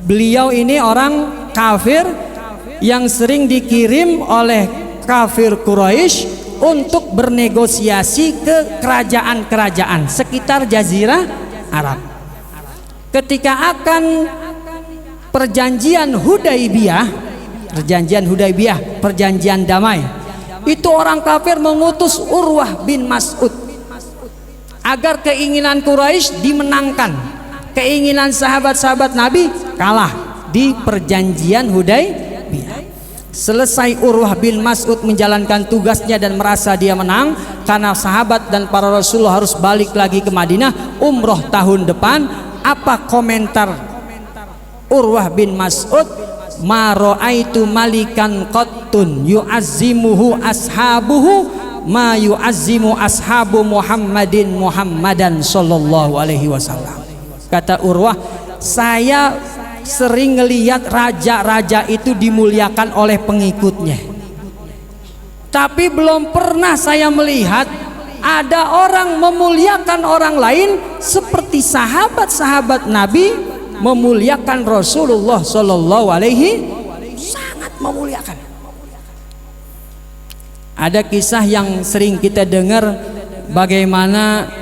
Beliau ini orang kafir yang sering dikirim oleh kafir Quraisy untuk bernegosiasi ke kerajaan-kerajaan sekitar Jazirah Arab. Ketika akan perjanjian Hudaybiyah, perjanjian damai, itu orang kafir mengutus Urwah bin Mas'ud agar keinginan Quraisy dimenangkan, keinginan sahabat-sahabat Nabi kalah di perjanjian Hudaybiyah. Selesai Urwah bin Mas'ud menjalankan tugasnya dan merasa dia menang, karena sahabat dan para Rasulullah harus balik lagi ke Madinah umroh tahun depan. Apa komentar Urwah bin Mas'ud? Ma ra'aitu malikan qattun yu'azzimuhu ashabuhu ma yu'azzimu ashabu Muhammadan sallallahu alaihi wasallam. Kata Urwah, saya sering ngelihat raja-raja itu dimuliakan oleh pengikutnya, tapi belum pernah saya melihat ada orang memuliakan orang lain seperti sahabat-sahabat Nabi memuliakan Rasulullah Sallallahu Alaihi, sangat memuliakan. Ada kisah yang sering kita dengar bagaimana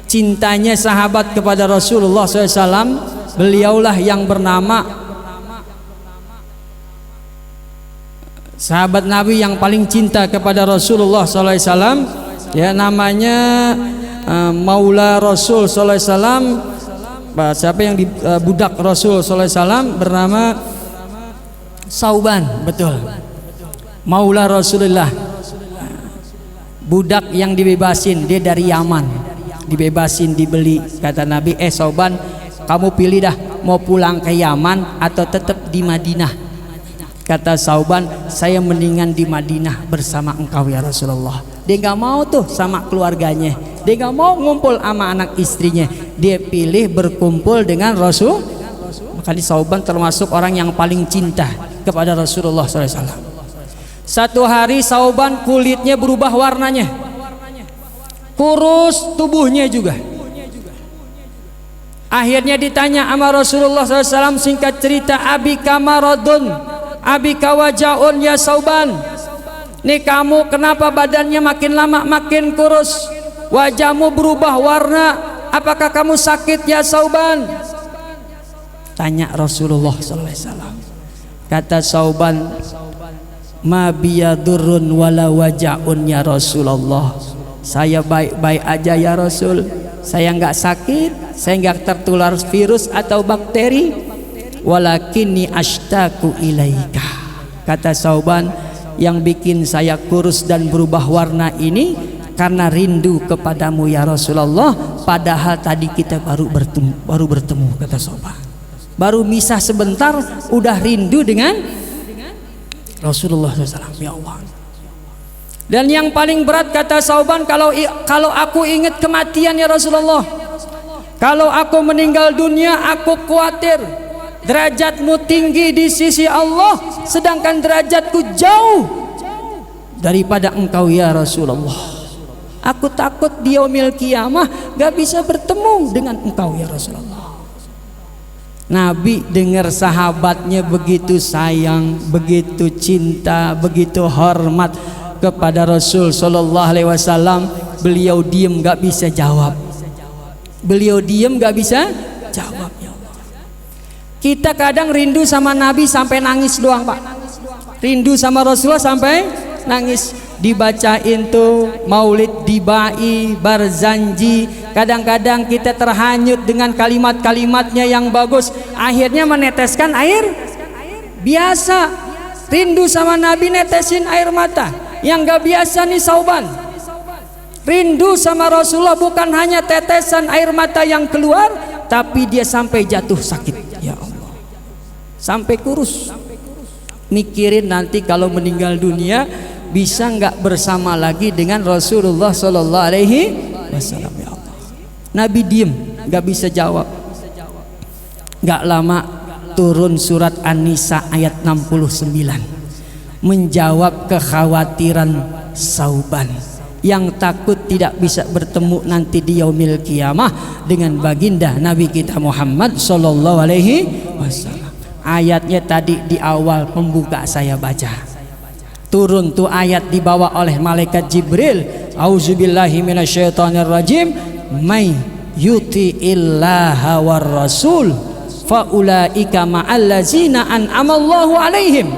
cintanya sahabat kepada Rasulullah SAW. Beliaulah yang bernama sahabat Nabi yang paling cinta kepada Rasulullah SAW, ya, namanya Maula Rasul SAW. Siapa yang budak Rasul SAW bernama Sauban, betul, Maula Rasulullah, budak yang dibebasin, dia dari Yaman, dibebasin, dibeli. Kata Nabi, Sauban, kamu pilih dah, mau pulang ke Yaman atau tetap di Madinah. Kata Sauban, saya mendingan di Madinah bersama engkau ya Rasulullah. Dia nggak mau tuh sama keluarganya, dia nggak mau ngumpul sama anak istrinya, dia pilih berkumpul dengan Rasul. Makanya Sauban termasuk orang yang paling cinta kepada Rasulullah SAW. Satu hari Sauban kulitnya berubah warnanya, kurus tubuhnya juga. Akhirnya ditanya sama Rasulullah SAW, singkat cerita, Abi kamarodun, Abi kawajaun ya Sauban, nih kamu kenapa badannya makin lama makin kurus, wajahmu berubah warna, apakah kamu sakit ya Sauban? Tanya Rasulullah SAW. Kata Sauban, ma biyadurrun wala wajaun ya Rasulullah, saya baik-baik aja ya Rasul, saya nggak sakit, saya nggak tertular virus atau bakteri. walakinni ashtaqu ilaika. Kata Sauban, yang bikin saya kurus dan berubah warna ini karena rindu kepadamu ya Rasulullah, padahal tadi kita baru bertemu, kata Sauban. Baru misah sebentar udah rindu dengan Rasulullah SAW. Ya Allah. Dan yang paling berat, kata Sauban, kalau aku ingat kematian ya Rasulullah, kalau aku meninggal dunia, aku khawatir derajatmu tinggi di sisi Allah, sedangkan derajatku jauh daripada engkau ya Rasulullah. Aku takut di yaumil qiyamah gak bisa bertemu dengan engkau ya Rasulullah. Nabi dengar sahabatnya begitu sayang, begitu cinta, begitu hormat kepada Rasul sallallahu alaihi wasallam, beliau diam gak bisa jawab. Beliau diam gak bisa jawab. Ya Allah. Kita kadang rindu sama Nabi sampai nangis doang, Pak. Rindu sama Rasulullah sampai nangis. Dibacain tuh maulid dibai, barzanji, kadang-kadang kita terhanyut dengan kalimat-kalimatnya yang bagus, akhirnya meneteskan air biasa. Rindu sama Nabi netesin air mata. Yang gak biasa nih Sauban, rindu sama Rasulullah bukan hanya tetesan air mata yang keluar, tapi dia sampai jatuh sakit. Ya Allah, sampai kurus, mikirin nanti kalau meninggal dunia bisa nggak bersama lagi dengan Rasulullah Sallallahu Alaihi Wasallam. Ya Allah, Nabi diem, nggak bisa jawab. Nggak lama turun surat An-Nisa ayat 69, menjawab kekhawatiran Sauban yang takut tidak bisa bertemu nanti di yaumil qiyamah dengan baginda Nabi kita Muhammad Sallallahu Alaihi Wasallam. Ayatnya tadi di awal pembuka saya baca. Turun tuh ayat dibawa oleh malaikat Jibril. Auzubillahi minasyaitonirrajim. May yuti'illaha war rasul faulaika ma'allazina an'amallahu alaihim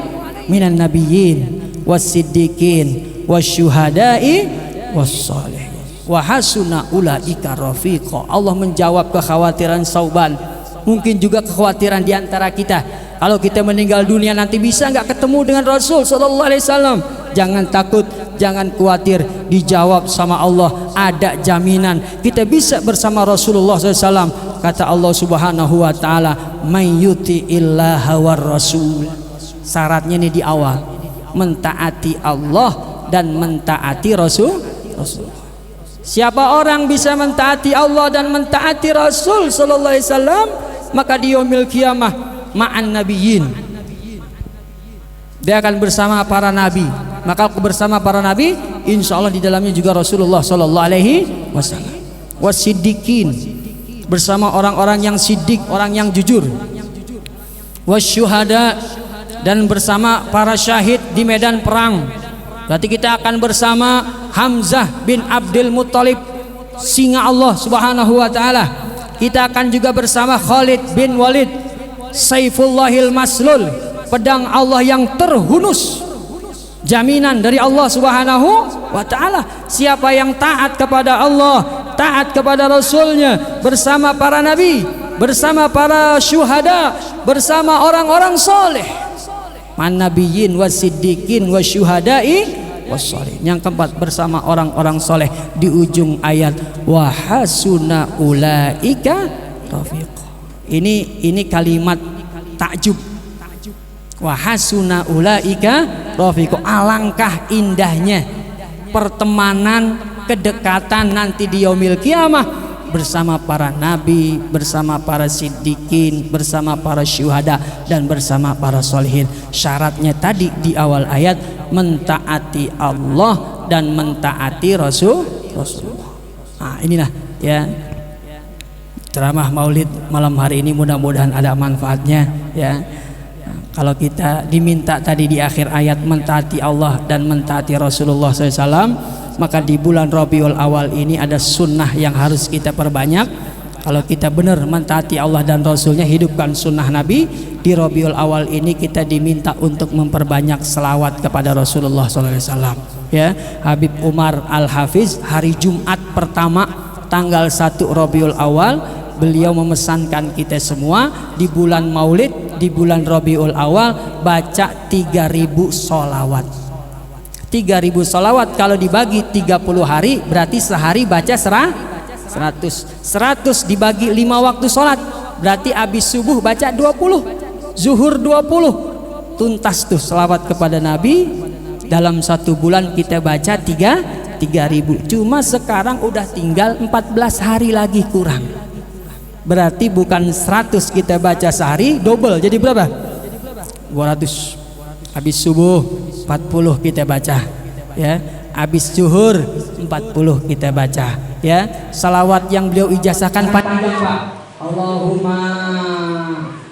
minan nabiyyin was-siddiqin wasyuhada'i was-shalihin wa hasuna ulaika rafiqa. Allah menjawab kekhawatiran Sauban, mungkin juga kekhawatiran di antara kita. Kalau kita meninggal dunia nanti bisa nggak ketemu dengan Rasul Sallallahu Alaihi Wasallam? Jangan takut, jangan khawatir, dijawab sama Allah. Ada jaminan kita bisa bersama Rasulullah SAW. Kata Allah Subhanahu Wa Taala, "May yuti'illaha war rasul." Syaratnya nih di awal, mentaati Allah dan mentaati Rasul. Siapa orang bisa mentaati Allah dan mentaati Rasul Sallallahu Alaihi Wasallam, maka di yaumil qiyamah ma'an nabiyyin, dia akan bersama para nabi. Maka bersama para nabi, insya Allah di dalamnya juga Rasulullah Sallallahu Alaihi Wasallam. Wasiddiqin, bersama orang-orang yang siddiq, orang yang jujur. Wasyuhada, dan bersama para syahid di medan perang. Berarti kita akan bersama Hamzah bin Abdul Muttalib, singa Allah Subhanahu Wa Taala. Kita akan juga bersama Khalid bin Walid, Saifullahil Maslul, pedang Allah yang terhunus, jaminan dari Allah Subhanahu wa Ta'ala. Siapa yang taat kepada Allah, taat kepada Rasulnya, bersama para nabi, bersama para syuhada, bersama orang-orang soleh, man nabiyyin wasiddiqin wasyuhada'i wassalihin. Yang keempat, bersama orang-orang soleh. Di ujung ayat, wa hasuna ulaika rafiq. Ini kalimat takjub. Wa hasuna ulaika rafiq. Alangkah indahnya pertemanan, kedekatan nanti di yaumil qiyamah bersama para nabi, bersama para siddiqin, bersama para syuhada, dan bersama para sholihin. Syaratnya tadi di awal ayat, mentaati Allah dan mentaati Rasulullah. Nah, inilah ya ceramah maulid malam hari ini, mudah-mudahan ada manfaatnya ya. Kalau kita diminta tadi di akhir ayat mentaati Allah dan mentaati Rasulullah SAW, maka di bulan Rabiul Awal ini ada sunnah yang harus kita perbanyak. Kalau kita benar mentaati Allah dan Rasulnya, hidupkan sunnah Nabi, di Rabiul Awal ini kita diminta untuk memperbanyak selawat kepada Rasulullah SAW ya. Habib Umar Al-Hafiz hari Jumat pertama tanggal 1 Rabiul Awal beliau memesankan kita semua di bulan Maulid, di bulan Rabiul Awal baca 3000 sholawat. 3000 sholawat kalau dibagi 30 hari berarti sehari baca 100. 100 dibagi 5 waktu sholat berarti habis subuh baca 20, zuhur 20, tuntas tuh sholawat kepada Nabi. Dalam 1 bulan kita baca 3000. Cuma sekarang udah tinggal 14 hari lagi kurang, berarti bukan 100 kita baca sehari, double jadi berapa? 200. Habis subuh 40 kita baca, ya. Habis zuhur 40 kita baca, ya. Salawat yang beliau ijazahkan panjang, Pak. Allahumma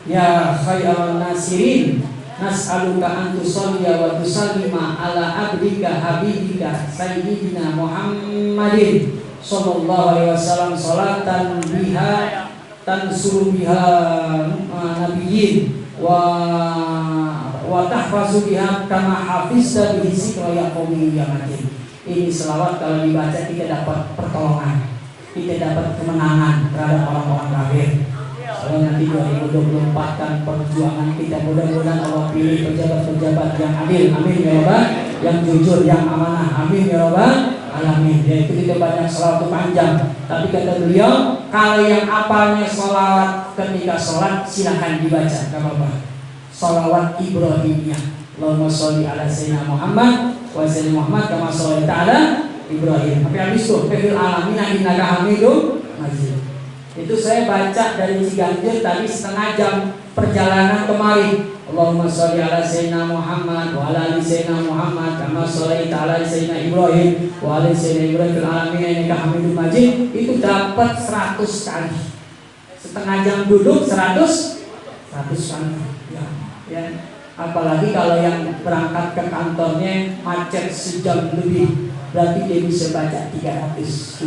ya khairan nasirin, nas'aluka an tusalliya wa tusallima ala abdika habibika sayyidina Muhammadin sallallahu alaihi wasallam salatan biha tansuru biha nabiyyin wa tahfazu biha kama hafizta bihi zikra yaqumi yamatin. Ini selawat kalau dibaca kita dapat pertolongan, kita dapat kemenangan terhadap orang-orang kafir. Kalau nanti 2024 kan perjuangan kita, mudah-mudahan Allah pilih pejabat-pejabat yang adil, amin ya Rabbal, yang jujur, yang amanah, amin ya Rabbal alamin. Yaitu kita banyak selawat panjang, tapi kata beliau kalau yang apalnya selawat ketika sholat silahkan dibaca, gak apa-apa. Salawat Ibrahimiyah, Allahumma sholli ala sayyidina Muhammad wa sayyidina Muhammad kama shallaita ala Ibrahim. Tapi habis itu fil alamin innaka hamidum majid. Itu saya baca dari Ciganjur tadi setengah jam perjalanan kemari. Allahumma sholli ala sayyidina Muhammad wa ala ali sayyidina Muhammad kama shallaita ala sayyidina Ibrahim wa ala sayyidina Ibrahim fil alamin innaka hamidum majid. Itu dapat 100 kali. Setengah jam duduk 100 kali. Ya, apalagi kalau yang berangkat ke kantornya macet sejam lebih, berarti dia bisa baca 300.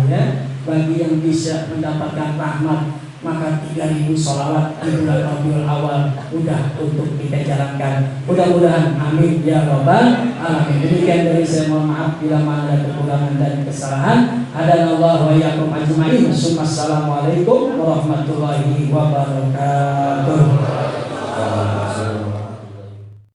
Ya, bagi yang bisa mendapatkan rahmat maka 3000 sholawat di bulan Rabiul Awal udah untuk kita jalankan. Mudah-mudahan amin ya Rabbal alamin. Demikian dari saya, mohon maaf bila mana ada kekurangan dan kesalahan. Hadanallahu wa iyyakum ajmain. Assalamualaikum warahmatullahi wabarakatuh.